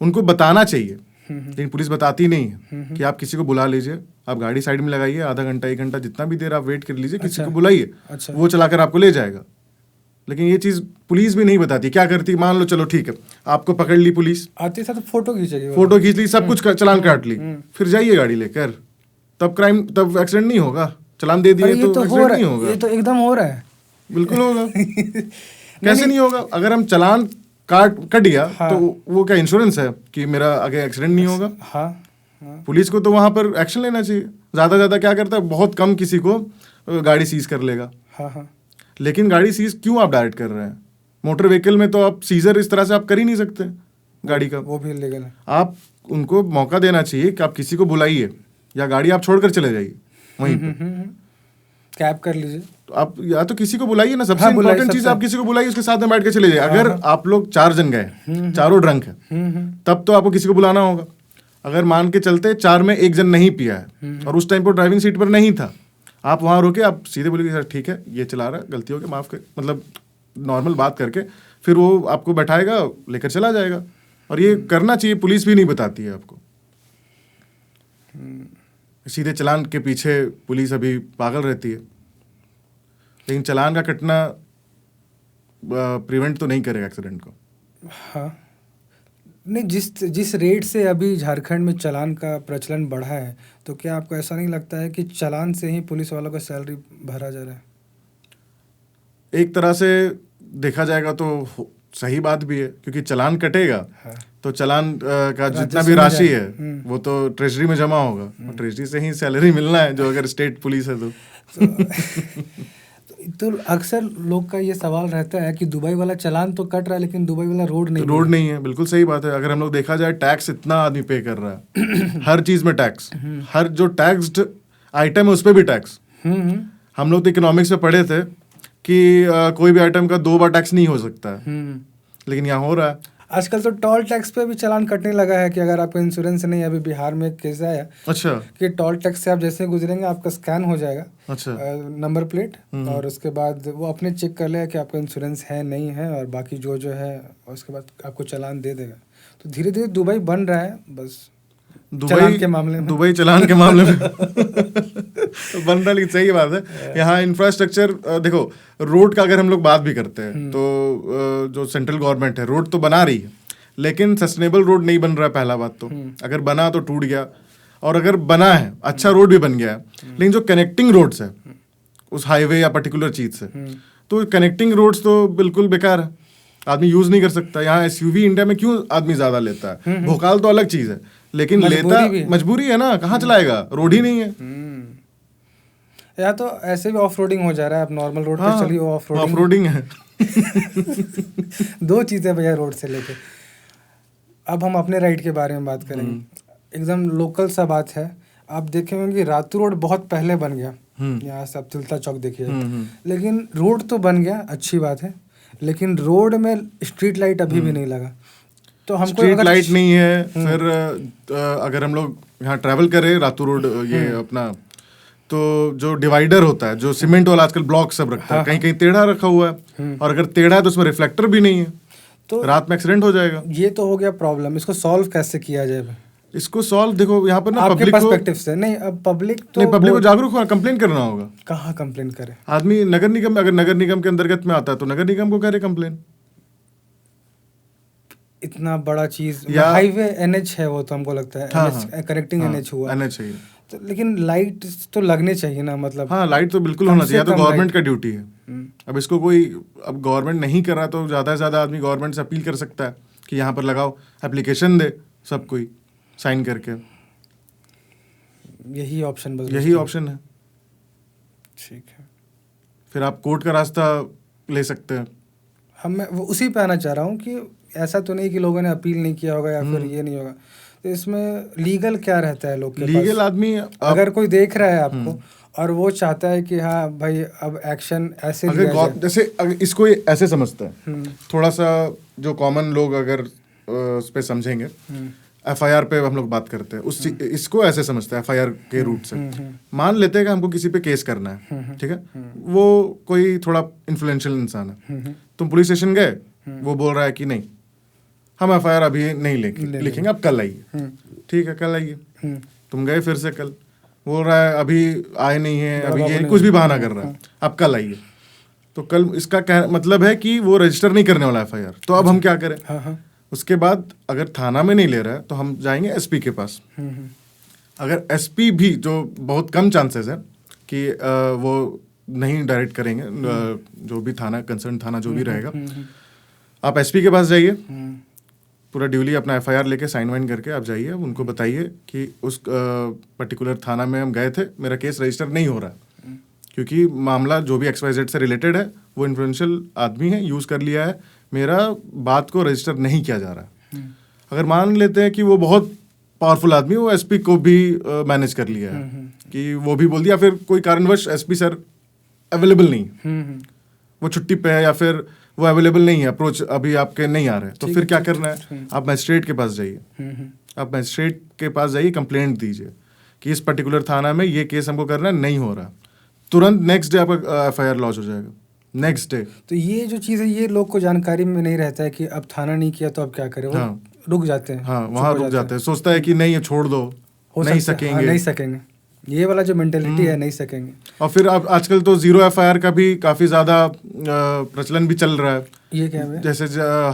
उनको बताना चाहिए, लेकिन पुलिस बताती नहीं है कि आप किसी को बुला लीजिए, आप गाड़ी साइड में लगाइए, आधा घंटा 1 घंटा जितना भी देर आप वेट कर लीजिए, किसी अच्छा। को बुलाइए, अच्छा। वो चलाकर आपको ले जाएगा। लेकिन ये चीज़ पुलिस भी नहीं बताती। क्या करती, मान लो चलो ठीक है, आपको पकड़ ली पुलिस, आते साथ फोटो खींचेगी, फोटो खींच ली, सब कुछ चलान काट ली, फिर जाइए गाड़ी लेकर, तब एक्सीडेंट नहीं होगा। चलान दे दिए ये तो तो हो एक्सीडेंट रहा नहीं है, होगा। ये तो एकदम हो रहा है। बिल्कुल होगा। कैसे नहीं होगा? अगर हम चलान कट गया हाँ। तो वो क्या इंश्योरेंस है कि मेरा आगे एक्सीडेंट नहीं होगा? हाँ, हाँ। पुलिस को तो वहां पर एक्शन लेना चाहिए। ज्यादा क्या करता है, बहुत कम किसी को गाड़ी सीज कर लेगा। हाँ, हाँ। लेकिन गाड़ी सीज क्यों आप डायरेक्ट कर रहे हैं? मोटर व्हीकल में तो आप सीजर इस तरह से आप कर ही नहीं सकते गाड़ी का। वो भी इलीगल है। आप उनको मौका देना चाहिए कि आप किसी को बुलाइए या गाड़ी आप छोड़कर चले जाइए वहीं पे। कैब कर लीजिए। तो आप या तो किसी को बुलाइए ना, सबसे हाँ, बुलाइए, इंपॉर्टेंट चीज सबसे। आप किसी को बुलाइए, उसके साथ में बैठ के चले जाइए। अगर आप लोग 4 जन गए, चारों ड्रंक है, तब तो आपको किसी को बुलाना होगा। अगर मान के चलते 4 में 1 जन नहीं पिया है और उस टाइम पर ड्राइविंग सीट पर नहीं था, आप वहां रोके, आप सीधे बोलिए सर ठीक है ये चला रहा है, गलती हो गई, माफ कर, मतलब नॉर्मल बात करके फिर वो आपको बैठाएगा, लेकर चला जाएगा। और ये करना चाहिए, पुलिस भी नहीं बताती है आपको। सीधे चलान के पीछे पुलिस अभी पागल रहती है, लेकिन चलान का कटना प्रिवेंट तो नहीं करेगा एक्सीडेंट को। हाँ, नहीं, जिस रेट से अभी झारखंड में चालान का प्रचलन बढ़ा है, तो क्या आपको ऐसा नहीं लगता है कि चालान से ही पुलिस वालों का सैलरी भरा जा रहा है? एक तरह से देखा जाएगा तो सही बात भी है, क्योंकि चालान कटेगा हाँ। तो चालान का जितना राजस्व भी में राशि है जाएगा। वो तो ट्रेजरी में जमा होगा, और ट्रेजरी से ही सैलरी मिलना है, जो अगर स्टेट पुलिस है तो। तो अक्सर लोग का ये सवाल रहता है कि दुबई वाला चालान तो कट रहा है, लेकिन दुबई वाला रोड नहीं रोड नहीं है। बिल्कुल सही बात है। अगर हम लोग देखा जाए, टैक्स इतना आदमी पे कर रहा है हर चीज में टैक्स, हर जो टैक्स्ड आइटम है उस पर भी टैक्स। हम लोग तो इकोनॉमिक्स में पढ़े थे कि कोई भी आइटम का 2 बार टैक्स नहीं हो सकता है, लेकिन यहाँ हो रहा है। आजकल तो टोल टैक्स पे भी चालान कटने लगा है कि अगर आपका इंश्योरेंस नहीं है। अभी बिहार में एक केस आया अच्छा। कि टोल टैक्स से आप जैसे गुजरेंगे, आपका स्कैन हो जाएगा, अच्छा। नंबर प्लेट, और उसके बाद वो अपने चेक कर लेगा कि आपका इंश्योरेंस है नहीं है, और बाकी जो है उसके बाद आपको चालान दे देगा। तो धीरे धीरे दुबई बन रहा है, बस चालान के मामले में। दुबई चालान के मामले में बन रहा, लेकिन सही बात है। यहाँ इंफ्रास्ट्रक्चर देखो, रोड का अगर हम लोग बात भी करते हैं तो जो सेंट्रल गवर्नमेंट है रोड तो बना रही है, लेकिन सस्टेनेबल रोड नहीं बन रहा है। पहला बात तो, अगर बना तो टूट गया, और अगर बना है अच्छा रोड भी बन गया है, लेकिन जो कनेक्टिंग रोड्स है उस हाईवे या पर्टिकुलर चीज से, तो कनेक्टिंग रोड्स तो बिल्कुल बेकार है, आदमी यूज नहीं कर सकता। यहाँ एसयूवी इंडिया में क्यों आदमी ज्यादा लेता है? भोकाल तो अलग चीज है, लेकिन लेता मजबूरी है ना, कहाँ चलाएगा, रोड ही नहीं है। या तो ऐसे भी ऑफ रोडिंग हो जा रहा है, अब नॉर्मल रोड पे चलिए, ऑफ रोडिंग है। 2 चीजें भैया रोड से लेके। अब हम अपने राइड के बारे में बात करेंगे। एकदम लोकल सा बात है। आप देखेंगे कि रातू रोड बहुत पहले बन गया, यहाँ से आप तिलता चौक देखिए, लेकिन रोड तो बन गया, अच्छी बात है, लेकिन रोड में स्ट्रीट लाइट अभी भी नहीं लगा। तो हमको स्ट्रीट लाइट नहीं है। फिर अगर हम लोग यहाँ ट्रैवल करें रातू रोड, ये अपना, तो जो डिवाइडर होता है, जो सीमेंट वाला आजकल ब्लॉक सब रखता है, कहीं कहीं टेढ़ा रखा हुआ है, और अगर टेढ़ा है तो उसमें रिफ्लेक्टर भी नहीं है, तो रात में एक्सीडेंट हो जाएगा। ये तो हो गया प्रॉब्लम। इसको सॉल्व कैसे किया जाए? इसको सॉल्व देखो, यहाँ पर ना आपके पब्लिक पर्सपेक्टिव से नहीं, अब पब्लिक को जागरूक होना, कंप्लेन करना होगा। कहाँ कंप्लेन करे आदमी? नगर निगम, अगर नगर निगम के अंतर्गत में आता है तो नगर निगम को करे कंप्लेन। इतना बड़ा चीज, हाईवे एनएच है वो, तो हमको लगता है कनेक्टिंग एनएच हुआ, एनएच है तो, लेकिन लाइट तो लगने चाहिए ना, मतलब। हाँ, लाइट तो बिल्कुल होना चाहिए, तो गवर्नमेंट का ड्यूटी है। अब इसको कोई, अब गवर्नमेंट नहीं कर रहा तो ज्यादा से ज्यादा आदमी गवर्नमेंट से अपील कर सकता है कि यहाँ पर लगाओ, एप्लीकेशन दे सब कोई साइन करके। यही ऑप्शन, बस यही ऑप्शन है। ठीक है, फिर आप कोर्ट का रास्ता ले सकते हैं। मैं उसी पे आना चाह रहा हूँ कि ऐसा तो नहीं कि लोगों ने अपील नहीं किया होगा या फिर ये नहीं होगा, तो इसमें लीगल क्या रहता है लोग के पास? लीगल आदमी अगर कोई देख रहा है आपको और वो चाहता है कि हाँ भाई अब एक्शन ऐसे लिया जाए, जैसे इसको ऐसे समझता है, थोड़ा सा जो कॉमन लोग अगर उस पे समझेंगे, एफआईआर पे हम लोग बात करते हैं, इसको ऐसे समझते हैं एफआईआर के रूट से। मान लेते हैं कि हमको किसी पे केस करना है, ठीक है, वो कोई थोड़ा इन्फ्लुएंशियल इंसान है, तुम पुलिस स्टेशन गए, वो बोल रहा है कि नहीं हम एफआईआर अभी नहीं लिखेंगे, आप कल आइए। ठीक है, कल आइए। तुम गए फिर से कल, बोल रहा है अभी आए नहीं है, बड़ा अभी बाबू ये नहीं कुछ भी आया। बहाना कर रहा है, अब कल आइए। तो कल इसका मतलब है कि वो रजिस्टर नहीं करने वाला एफआईआर। तो अब हम क्या करें? हाँ हाँ। उसके बाद अगर थाना में नहीं ले रहा है तो हम जाएंगे एसपी के पास। अगर एसपी भी, जो बहुत कम चांसेस है कि वो नहीं डायरेक्ट करेंगे, जो भी थाना कंसर्न थाना जो भी रहेगा, आप एसपी के पास जाइए, पूरा ड्यूली अपना एफआईआर लेके साइन वाइन करके आप जाइए, उनको बताइए कि उस पर्टिकुलर थाना में हम गए थे, मेरा केस रजिस्टर नहीं हो रहा है क्योंकि मामला जो भी XYZ से रिलेटेड है वो इन्फ्लुएंशियल आदमी है, यूज़ कर लिया है, मेरा बात को रजिस्टर नहीं किया जा रहा है। अगर मान लेते हैं कि वो बहुत पावरफुल आदमी, वो एसपी को भी मैनेज कर लिया है कि वो भी बोल दिया, फिर कोई कारणवश एसपी सर अवेलेबल नहीं, वो छुट्टी पे है या फिर वो अवेलेबल नहीं है, अप्रोच अभी आपके नहीं आ रहे, तो फिर क्या करना है? आप मजिस्ट्रेट के पास जाइए, आप मजिस्ट्रेट के पास जाइए, कंप्लेंट दीजिए कि इस पर्टिकुलर थाना में ये केस हमको करना है, नहीं हो रहा। तुरंत नेक्स्ट डे आपका एफआईआर लॉन्च हो जाएगा, नेक्स्ट डे। तो ये जो चीज़ है ये लोग को जानकारी में नहीं रहता है कि अब थाना नहीं किया तो अब क्या करें, वो हाँ। रुक जाते हैं। हाँ, वहाँ रुक जाते हैं, सोचता है कि नहीं ये छोड़ दो, नहीं सकेंगे, नहीं सकेंगे, ये वाला जो मेंटेलिटी है, नहीं सकेंगे। और फिर अब आजकल तो जीरो एफआईआर का भी काफी ज्यादा प्रचलन भी चल रहा है। ये क्या है? जैसे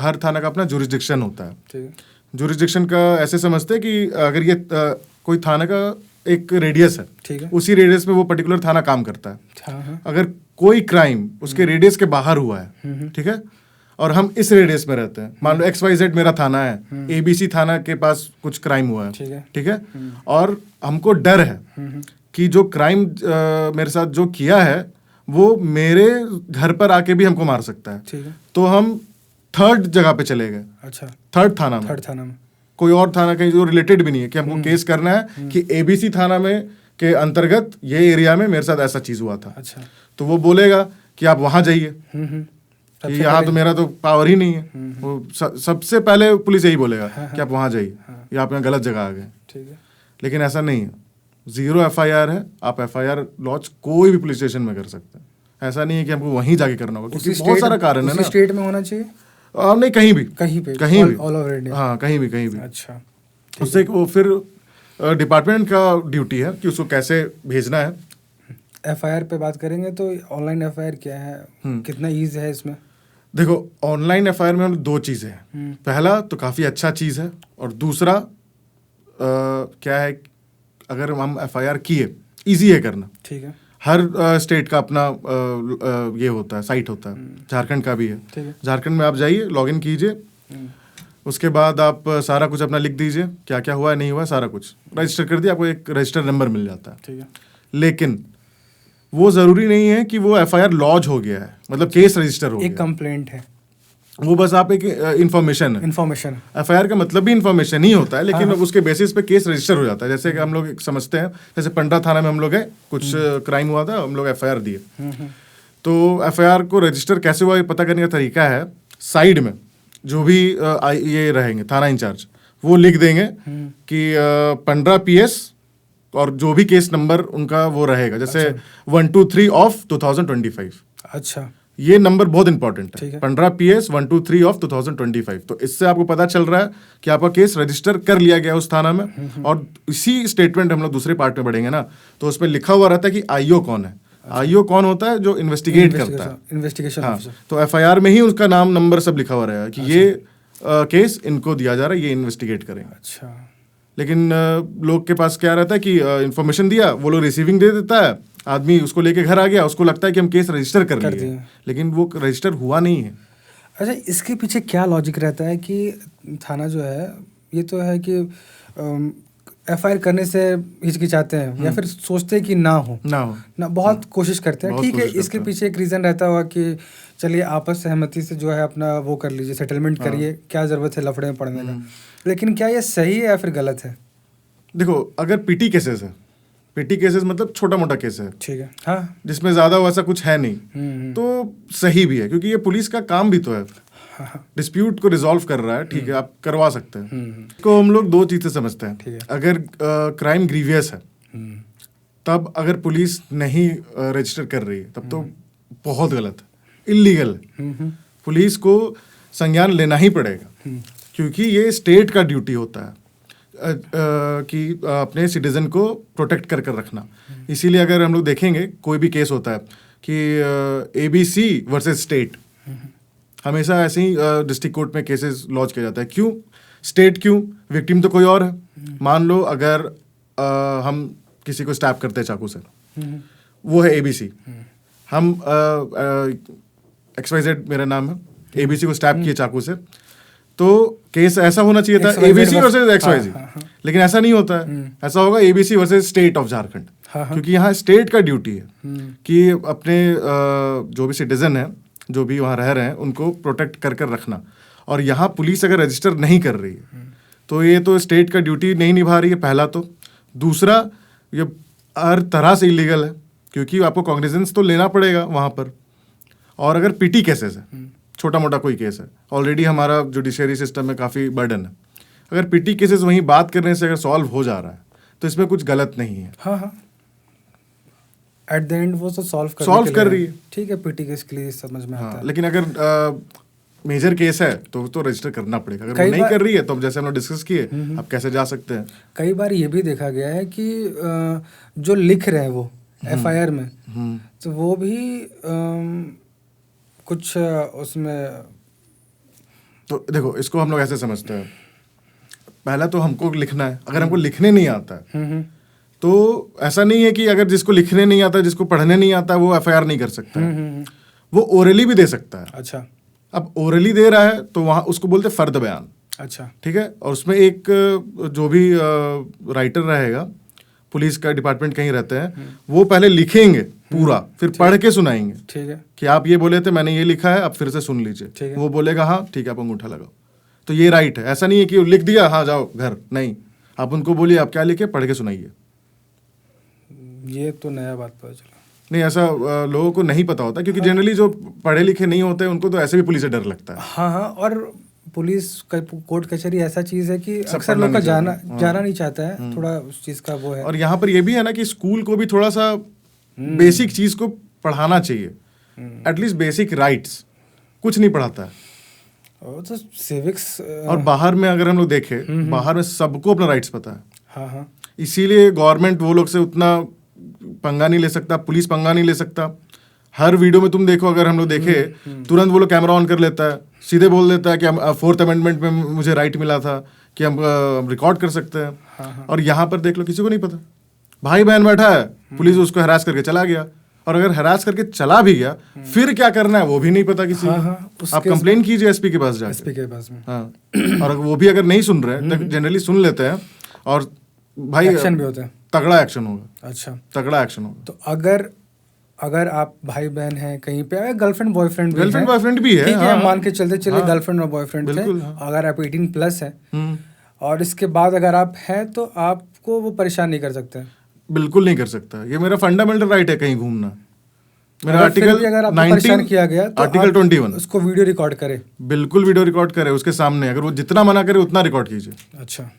हर थाना का अपना जुरिस्डिक्शन होता है। ठीक है। जुरिस्डिक्शन का ऐसे समझते हैं कि अगर ये कोई थाना का एक रेडियस है, ठीक है, उसी रेडियस में वो पर्टिकुलर थाना काम करता है। हाँ हाँ। अगर कोई क्राइम उसके रेडियस के बाहर हुआ है, ठीक है, और हम इस रेडियस में रहते हैं, मान लो XYZ मेरा थाना है, ABC थाना के पास कुछ क्राइम हुआ है, ठीक है, और हमको डर है कि जो क्राइम मेरे साथ जो किया है वो मेरे घर पर आके भी हमको मार सकता है, ठीक है, तो हम थर्ड जगह पे चले गए। अच्छा, थर्ड थाना में कोई और थाना कहीं जो रिलेटेड भी नहीं है कि हमको केस करना है कि ABC थाना में के अंतर्गत ये एरिया में मेरे साथ ऐसा चीज हुआ था। अच्छा, तो वो बोलेगा कि आप वहां जाइए, कि यहाँ तो मेरा तो पावर ही नहीं है। वो सबसे पहले पुलिस यही बोलेगा कि आप वहां जाइए, या आप यहाँ गलत जगह आ गए। ठीक है। लेकिन ऐसा नहीं है, जीरो एफआईआर है, आप एफआईआर लॉन्च कोई भी पुलिस स्टेशन में कर सकते हैं। ऐसा नहीं है कि हमको वहीं जाके करना होगा, क्योंकि बहुत सारा कारण है ना। स्टेट में होना चाहिए, नहीं, कहीं भी कहीं भी ऑल ओवर इंडिया। हाँ, कहीं भी अच्छा, उससे वो फिर डिपार्टमेंट का ड्यूटी है कि उसको कैसे भेजना है। एफआईआर पे बात करेंगे तो ऑनलाइन एफआईआर क्या है, कितना ईज है इसमें? देखो, ऑनलाइन एफआईआर में हम दो चीज़ें हैं। पहला तो काफ़ी अच्छा चीज़ है, और दूसरा क्या है, अगर हम एफआईआर किए, इजी है करना। ठीक है। हर स्टेट का अपना ये होता है, साइट होता है, झारखंड का भी है। ठीक है। झारखंड में आप जाइए, लॉगिन कीजिए, उसके बाद आप सारा कुछ अपना लिख दीजिए, क्या क्या हुआ नहीं हुआ, सारा कुछ रजिस्टर कर दिया, आपको एक रजिस्टर नंबर मिल जाता है। ठीक है। लेकिन वो ज़रूरी नहीं है कि वो एफआईआर लॉन्च हो गया है, मतलब केस रजिस्टर हो गया। एक कंप्लेंट है, वो बस आप एक इन्फॉर्मेशन है। इन्फॉर्मेशन, एफआईआर का मतलब भी इन्फॉर्मेशन ही होता है, लेकिन उसके बेसिस पे केस रजिस्टर हो जाता है। जैसे कि हम लोग समझते हैं, जैसे पंडा थाना में हम लोग गए, कुछ क्राइम हुआ था, हम लोग एफआईआर दिए, तो एफआईआर को रजिस्टर कैसे हुआ ये पता करने का तरीका है, साइड में जो भी ये रहेंगे थाना इंचार्ज, वो लिख देंगे कि 15 PS और जो भी केस नंबर उनका वो रहेगा, जैसे 123 ऑफ 2025। अच्छा, ये नंबर बहुत इंपॉर्टेंट ठीक है, है। 15 PS 123 ऑफ 2025। तो इससे आपको पता चल रहा है कि आपका केस रजिस्टर कर लिया गया उस थाना में। और इसी स्टेटमेंट हम लोग दूसरे पार्ट में बढ़ेंगे ना, तो उसमें लिखा हुआ रहता है कि आईओ कौन है। आईओ कौन होता है? जो इन्वेस्टिगेट करता है, इन्वेस्टिगेशन हाँ। ऑफिसर। तो एफआईआर में ही उसका नाम नंबर सब लिखा हुआ रहेगा कि ये केस इनको दिया जा रहा है, ये इन्वेस्टिगेट करेंगे। अच्छा, लेकिन लोग के पास क्या रहता है कि इन्फॉर्मेशन दिया, वो लोग रिसीविंग दे देता है, आदमी उसको लेके घर आ गया, उसको लगता है कि हम केस रजिस्टर कर लिए, लेकिन वो रजिस्टर हुआ नहीं है। अच्छा, इसके पीछे क्या लॉजिक रहता है कि थाना जो है, ये तो है कि एफआईआर करने से हिचकिचाते हैं या फिर सोचते हैं कि ना हो ना, बहुत कोशिश करते हैं। ठीक है, इसके पीछे एक रीज़न रहता होगा कि चलिए आपस सहमति से जो है अपना वो कर लीजिए, सेटलमेंट करिए, क्या ज़रूरत है लफड़े में पड़ने का। लेकिन क्या ये सही है या फिर गलत है? देखो, अगर पीटी केसेस है, पीटी केसेस मतलब छोटा मोटा केस है, ठीक है, हाँ, जिसमें ज़्यादा वैसा कुछ है नहीं, तो सही भी है, क्योंकि ये पुलिस का काम भी तो है, डिस्प्यूट को रिजॉल्व कर रहा है, ठीक है, आप करवा सकते हैं। इसको हम लोग दो चीज़ें समझते हैं। अगर क्राइम ग्रीवियस है, तब अगर पुलिस नहीं रजिस्टर कर रही है, तब तो बहुत गलत है, इलीगल है। पुलिस को संज्ञान लेना ही पड़ेगा, क्योंकि ये स्टेट का ड्यूटी होता है। कि अपने सिटीजन को प्रोटेक्ट कर कर रखना। इसीलिए अगर हम लोग देखेंगे कोई भी केस होता है कि ABC वर्सेस स्टेट, हमेशा ऐसे ही डिस्ट्रिक्ट कोर्ट में केसेस लॉन्च किया जाता है। क्यों स्टेट? क्यों? विक्टिम तो कोई और है। मान लो अगर हम किसी को स्टैप करते हैं चाकू से, वो है ABC, हम XYZ मेरा नाम है, ABC को स्टैप किए चाकू से, तो केस ऐसा होना चाहिए था ABC वर्सेस XYZ, लेकिन ऐसा नहीं होता है। ऐसा होगा ABC versus state of Jharkhand, क्योंकि यहाँ स्टेट का ड्यूटी है कि अपने जो भी सिटीजन है, जो भी वहाँ रह रहे हैं, उनको प्रोटेक्ट कर कर रखना। और यहाँ पुलिस अगर रजिस्टर नहीं कर रही है तो ये तो स्टेट का ड्यूटी नहीं निभा रही है, पहला तो। दूसरा, ये हर तरह से इलीगल है, क्योंकि आपको कॉग्निजेंस तो लेना पड़ेगा वहाँ पर। और अगर पिटी केसेस है, छोटा मोटा कोई केस है, ऑलरेडी हमारा जुडिशरी सिस्टम में काफ़ी बर्डन है, अगर पिटी केसेस वहीं बात करने से अगर सॉल्व हो जा रहा है तो इसमें कुछ गलत नहीं है। हाँ, एट द एंड वो तो सॉल्व कर रही है, ठीक है, पिटी केस के लिए समझ में आता है। लेकिन अगर मेजर केस है तो रजिस्टर करना पड़ेगा। अगर वो नहीं कर रही है तो जैसे हम लोग डिस्कस किए, आप कैसे जा सकते हैं। कई बार ये भी देखा गया है कि जो लिख रहे हैं वो FIR में, तो वो भी कुछ उसमें, तो देखो इसको हम लोग ऐसे समझते हैं, पहला तो हमको लिखना है। अगर हमको लिखने नहीं आता है तो ऐसा नहीं है कि अगर जिसको लिखने नहीं आता, जिसको पढ़ने नहीं आता, वो FIR नहीं कर सकता है। वो ओरली भी दे सकता है। अच्छा, अब ओरली दे रहा है तो वहाँ उसको बोलते हैं फर्द बयान। अच्छा, ठीक है। और उसमें एक जो भी राइटर रहेगा, पुलिस का डिपार्टमेंट कहीं रहते हैं, वो पहले लिखेंगे पूरा, फिर पढ़ के सुनाएंगे। ठीक है, कि आप ये बोले थे, मैंने ये लिखा है, आप फिर से सुन लीजिए। वो बोलेगा हाँ ठीक है, आप अंगूठा लगाओ। तो ये राइट है। ऐसा नहीं है कि लिख दिया हाँ जाओ घर, नहीं, आप उनको बोलिए आप क्या लिखे, पढ़ के सुनाइए। ये तो नया बात पता चला। नहीं, ऐसा लोगों को नहीं पता होता, क्योंकि जनरली जो पढ़े लिखे नहीं होते उनको तो ऐसे भी पुलिस से डर लगता है। हाँ, और पुलिस कोर्ट कचहरी ऐसा चीज है कि अक्सर लोग का जाना नहीं चाहता है, थोड़ा उस चीज का वो है। और यहाँ पर ये भी है ना कि स्कूल को भी थोड़ा सा बेसिक चीज को पढ़ाना चाहिए, एटलीस्ट बेसिक राइट्स कुछ नहीं पढ़ाता है। तो सिविक्स और बाहर में अगर हम लोग देखें, बाहर में सबको अपना राइट्स पता है। हाँ, इसीलिए गवर्नमेंट वो लोग से उतना पंगा नहीं ले सकता, पुलिस पंगा नहीं ले सकता। हर वीडियो में तुम देखो, अगर हम लोग देखें, तुरंत वो लोग कैमरा ऑन कर लेता है, सीधे बोल देता है कि हम 4th अमेंडमेंट में मुझे राइट मिला था कि हम रिकॉर्ड कर सकते हैं। हाँ। और यहाँ पर देख लो, किसी को नहीं पता, भाई बहन बैठा है, पुलिस उसको हरास करके चला गया, और अगर हरास करके चला भी गया फिर क्या करना है वो भी नहीं पता किसी को। आप कंप्लेन कीजिए SP के पास जाके, SP के पास में। हाँ। और वो भी अगर नहीं सुन रहे, जनरली सुन लेते हैं, और भाई एक्शन भी होता है, तगड़ा एक्शन होगा। अच्छा, तगड़ा एक्शन होगा। तो अगर आप भाई बहन हैं कहीं पे, गर्लफ्रेंड बॉयफ्रेंड भी है, ठीक है, मान के चलते चलिए गर्लफ्रेंड और बॉयफ्रेंड थे, अगर आप 18+ है और इसके बाद अगर आप हैं तो आपको वो परेशान नहीं कर सकते। बिल्कुल नहीं कर सकता। ये मेरा फंडामेंटल राइट है कहीं घूमना। मेरा आर्टिकल अगर आपको परेशान किया गया तो आर्टिकल 21 उसको वीडियो रिकॉर्ड करे, बिल्कुल वीडियो रिकॉर्ड करे उसके सामने, अगर वो जितना मना करे उतना रिकॉर्ड कीजिए। अच्छा,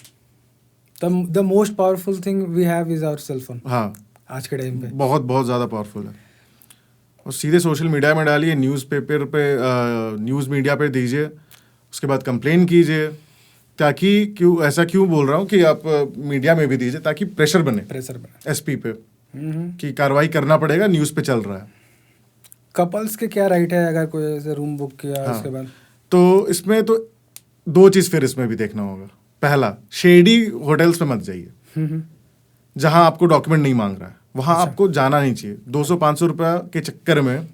the most powerful thing we have is our cell phone। हाँ, आज के टाइम पे बहुत बहुत ज़्यादा पावरफुल है। और सीधे सोशल मीडिया में डालिए, न्यूज़पेपर पे, न्यूज़ मीडिया पे दीजिए, उसके बाद कंप्लेन कीजिए। ताकि क्यों बोल रहा हूँ कि आप मीडिया में भी दीजिए, ताकि प्रेशर बने SP पे कि कार्रवाई करना पड़ेगा, न्यूज़ पे चल रहा है। कपल्स के क्या राइट है अगर कोई ऐसे रूम बुक किया? हाँ, उसके बाद तो इसमें तो 2 चीज़ फिर इसमें भी देखना होगा। पहला, शेडी होटल्स पे मत जाइए जहां आपको डॉक्यूमेंट नहीं मांग रहा है, वहां आपको जाना नहीं चाहिए। 200-500 रुपया के चक्कर में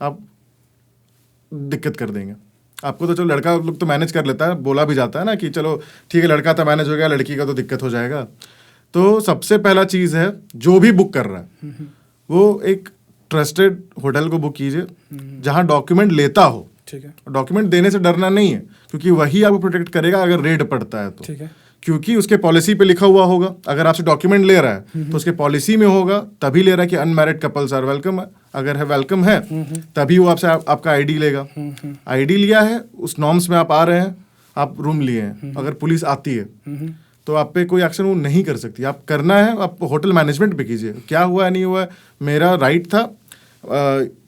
आप दिक्कत कर देंगे आपको। तो चलो लड़का लोग तो मैनेज कर लेता है, बोला भी जाता है ना कि चलो ठीक है, लड़का तो मैनेज हो गया, लड़की का तो दिक्कत हो जाएगा। तो सबसे पहला चीज़ है, जो भी बुक कर रहा है वो एक ट्रस्टेड होटल को बुक कीजिए जहां डॉक्यूमेंट लेता हो। ठीक है, डॉक्यूमेंट देने से डरना नहीं है, क्योंकि वही आपको प्रोटेक्ट करेगा अगर रेड पड़ता है तो। ठीक है, क्योंकि उसके पॉलिसी पे लिखा हुआ होगा, अगर आपसे डॉक्यूमेंट ले रहा है तो उसके पॉलिसी में होगा, तभी ले रहा है कि अनमैरिड कपल्स आर वेलकम। अगर है वेलकम है तभी वो आपसे आपका ID लेगा। ID लिया है, उस नॉर्म्स में आप आ रहे हैं, आप रूम लिए हैं, अगर पुलिस आती है तो आप पे कोई एक्शन वो नहीं कर सकती। आप करना है, आप होटल मैनेजमेंट पे कीजिए, क्या हुआ है नहीं हुआ है, मेरा राइट था,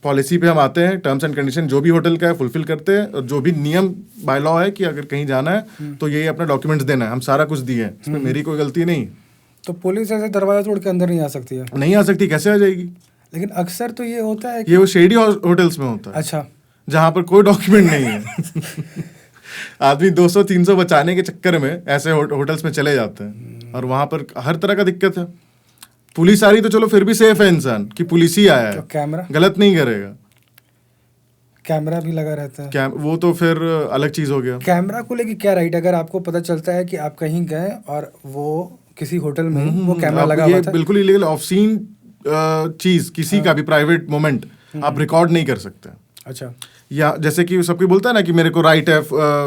पॉलिसी पे हम आते हैं, टर्म्स एंड कंडीशन जो भी होटल का है फुलफिल करते हैं, और जो भी नियम बाय लॉ है कि अगर कहीं जाना है तो ये अपना डॉक्यूमेंट्स देना है, हम सारा कुछ दिए हैं, इसमें मेरी कोई गलती नहीं। तो पुलिस ऐसे दरवाजा तोड़ के अंदर नहीं आ सकती है? नहीं आ सकती, कैसे आ जाएगी? लेकिन अक्सर तो ये होता है ये वो शेडी होटल्स में होता है, अच्छा, जहाँ पर कोई डॉक्यूमेंट नहीं है। आदमी 200-300 बचाने के चक्कर में ऐसे होटल्स में चले जाते हैं, और वहां पर हर तरह का दिक्कत है। पुलिस आ रही तो चलो फिर भी सेफ है इंसान, कि पुलिस ही आया तो है, कैमरा गलत नहीं करेगा। कैमरा भी लगा रहता है। क्या वो तो फिर अलग चीज हो गया। कैमरा को लेके क्या राइट, अगर आपको पता चलता है कि आप कहीं गए और वो किसी होटल में ही वो कैमरा लगा हुआ था? बिल्कुल इलीगल, ऑफ सीन चीज, किसी का भी प्राइवेट मोमेंट आप रिकॉर्ड नहीं कर सकते। अच्छा, या जैसे कि सबको बोलता है ना कि मेरे को राइट है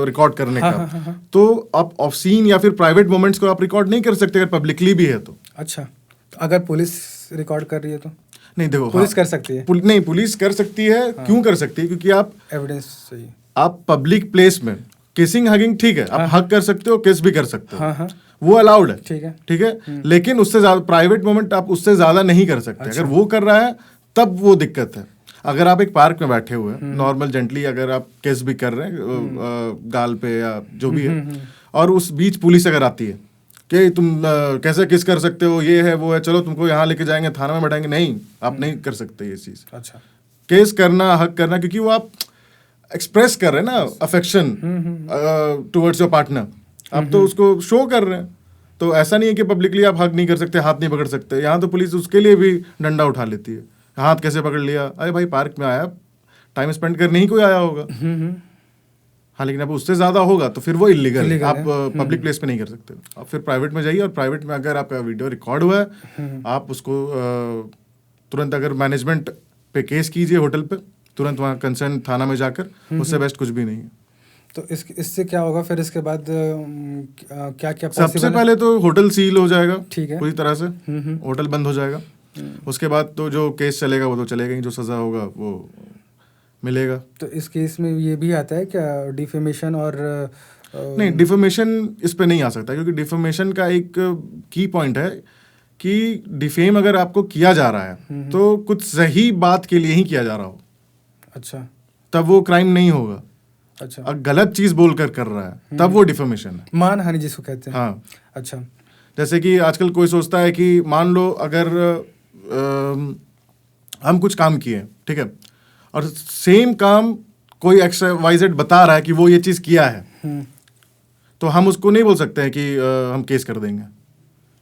रिकॉर्ड करने का, तो आप ऑफ सीन या फिर प्राइवेट मोमेंट्स को आप रिकॉर्ड नहीं कर सकते अगर पब्लिकली भी है तो। अच्छा, तो अगर पुलिस रिकॉर्ड कर रही है तो नहीं, देखो पुलिस कर सकती है? नहीं, पुलिस कर सकती है। क्यों कर सकती है? क्योंकि आप एविडेंस चाहिए। आप पब्लिक प्लेस में किसिंग हगिंग ठीक है, आप हग कर सकते हो, किस भी कर सकते हो, हाँ, वो अलाउड है, ठीक है, ठीक है। लेकिन उससे ज्यादा प्राइवेट मोमेंट आप उससे ज्यादा नहीं कर सकते। अगर वो कर रहा है तब वो दिक्कत है। अगर आप एक पार्क में बैठे हुए हैं नॉर्मल जेंटली, अगर आप किस भी कर रहे हैं गाल पे या जो भी है, और उस बीच पुलिस अगर आती है कि तुम कैसे किस कर सकते हो, ये है वो है, चलो तुमको यहाँ लेके जाएंगे, थाना में बैठाएंगे, नहीं, आप नहीं कर सकते ये चीज। अच्छा, केस करना, हक करना, क्योंकि वो आप एक्सप्रेस कर रहे हैं ना अफेक्शन टुवर्ड्स योर पार्टनर, आप तो उसको शो कर रहे हैं। तो ऐसा नहीं है कि पब्लिकली आप हक नहीं कर सकते, हाथ नहीं पकड़ सकते। यहाँ तो पुलिस उसके लिए भी डंडा उठा लेती है। हाथ कैसे पकड़ लिया? अरे भाई पार्क में आया, टाइम स्पेंड करने ही कोई आया होगा। हाँ, लेकिन अब उससे ज्यादा होगा तो फिर वो इलीगल है, आप पब्लिक प्लेस पे नहीं कर सकते। आप फिर प्राइवेट में जाइए, और प्राइवेट में अगर आपका वीडियो रिकॉर्ड हुआ है, आप उसको तुरंत अगर मैनेजमेंट पे केस कीजिए, होटल पे तुरंत वहाँ कंसर्न थाना में जाकर, उससे बेस्ट कुछ भी नहीं है। तो इससे क्या होगा फिर? इसके बाद क्या क्या सबसे पहले तो होटल सील हो जाएगा, ठीक है, पूरी तरह से होटल बंद हो जाएगा। उसके बाद तो जो केस चलेगा वो तो चलेगा ही, जो सजा होगा वो मिलेगा। तो इस केस में ये भी आता है क्या, डिफेमेशन और नहीं, डिफेमेशन इस पे नहीं आ सकता, क्योंकि डिफेमेशन का एक की पॉइंट है कि डिफेम अगर आपको किया जा रहा है तो कुछ सही बात के लिए ही किया जा रहा हो, अच्छा, तब वो क्राइम नहीं होगा। अच्छा, अगर गलत चीज बोलकर कर रहा है तब वो डिफेमेशन है, मानहानि जिसको कहते हैं। हाँ, अच्छा, जैसे कि आजकल कोई सोचता है कि मान लो अगर हम कुछ काम किए, ठीक है, और सेम काम कोई XYZ बता रहा है कि वो ये चीज किया है, तो हम उसको नहीं बोल सकते हैं कि हम केस कर देंगे,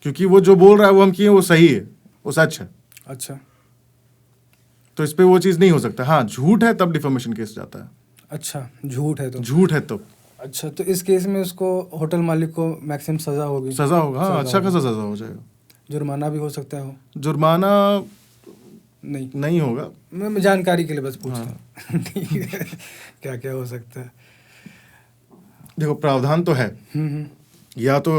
क्योंकि वो जो बोल रहा है वो हम किए वो सही है, वो सच है। अच्छा, तो इस पे वो चीज नहीं हो सकता। हाँ, झूठ है तब डिफेमेशन केस जाता है। अच्छा, झूठ है तो? झूठ है तो अच्छा, तो इस केस में उसको होटल मालिक को मैक्सिमम सजा होगी? सजा होगा, हाँ, अच्छा खासा सजा हो जाएगा। जुर्माना भी हो सकता है? हो जुर्माना नहीं होगा, मैं जानकारी के लिए बस पूछ रहा हूँ। ठीक है, क्या क्या हो सकता है? देखो प्रावधान तो है, या तो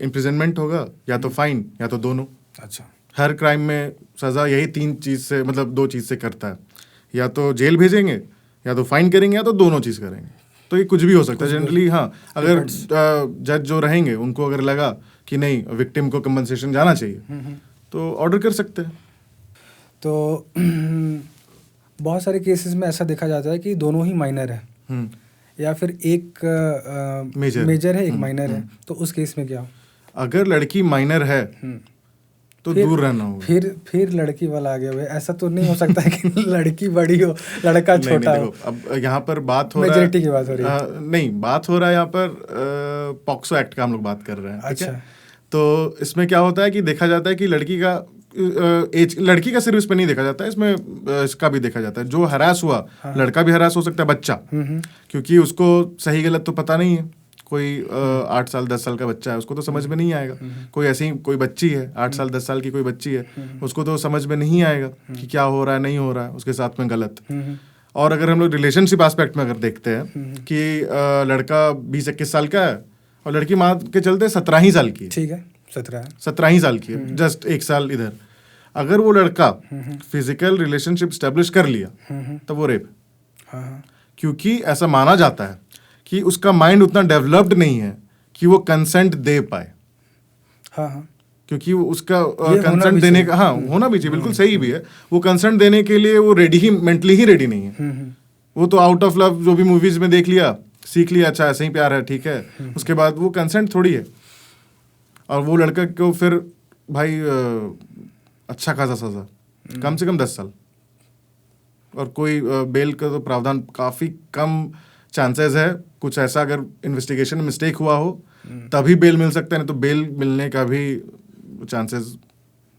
इम्प्रिजनमेंट होगा, या तो फाइन, या तो दोनों। अच्छा, हर क्राइम में सजा यही 3 चीज से, मतलब 2 चीज से करता है, या तो जेल भेजेंगे, या तो फाइन करेंगे, या तो दोनों चीज करेंगे। तो ये कुछ भी हो सकता है जनरली। हाँ, अगर जज जो रहेंगे उनको अगर लगा कि नहीं विक्टिम को कंपनसेशन जाना चाहिए तो ऑर्डर कर सकते हैं। तो बहुत सारे केसेस में ऐसा देखा जाता है कि दोनों ही माइनर है, या फिर एक मेजर है, एक माइनर है, तो उस केस में क्या? अगर लड़की माइनर है तो दूर रहना होगा। फिर लड़की वाला आ गया भाई, ऐसा तो नहीं हो सकता है कि लड़की बड़ी हो लड़का छोटा हो। अब यहाँ पर बात हो रहा है, मेजॉरिटी की बात हो रही है। नहीं, बात हो रहा है यहाँ पर पॉक्सो एक्ट का हम लोग बात कर रहे हैं। अच्छा, तो इसमें क्या होता है कि देखा जाता है कि लड़की का एज, लड़की का सिर्फ इस पे नहीं देखा जाता है, इसमें इसका भी देखा जाता है। जो हरास हुआ, लड़का भी हरास हो सकता है, बच्चा, क्योंकि उसको सही गलत तो पता नहीं है। कोई 8 साल 10 साल का बच्चा है, उसको तो समझ में नहीं आएगा। कोई ऐसी कोई बच्ची है 8 साल 10 साल की कोई बच्ची है, उसको तो समझ में नहीं आएगा कि क्या हो रहा है, नहीं हो रहा है उसके साथ में गलत। और अगर हम लोग रिलेशनशिप एस्पेक्ट में अगर देखते हैं कि लड़का 20-21 साल का है और लड़की मान के चलते 17 ही साल की है, ठीक है, 17 ही साल की है, जस्ट 1 साल इधर। अगर वो लड़का फिजिकल रिलेशनशिप स्टैब्लिश कर लिया तो वो रेप, क्योंकि ऐसा माना जाता है कि उसका माइंड उतना डेवलप्ड नहीं है कि वो कंसेंट दे पाए। क्योंकि वो उसका होना कंसेंट भी देने का, हाँ होना भी चाहिए, बिल्कुल सही भी है, वो कंसेंट देने के लिए वो रेडी ही, मेंटली ही रेडी नहीं है। वो तो आउट ऑफ लव जो भी मूवीज में देख लिया, सीख लिया, अच्छा ऐसे ही प्यार है, ठीक है, उसके बाद वो कंसेंट थोड़ी है। और वो लड़का को फिर भाई अच्छा खासा सजा, कम से कम 10 साल, और कोई बेल का तो प्रावधान काफ़ी कम चांसेस है। कुछ ऐसा अगर इन्वेस्टिगेशन में मिस्टेक हुआ हो तभी बेल मिल सकता है, नहीं तो बेल मिलने का भी चांसेस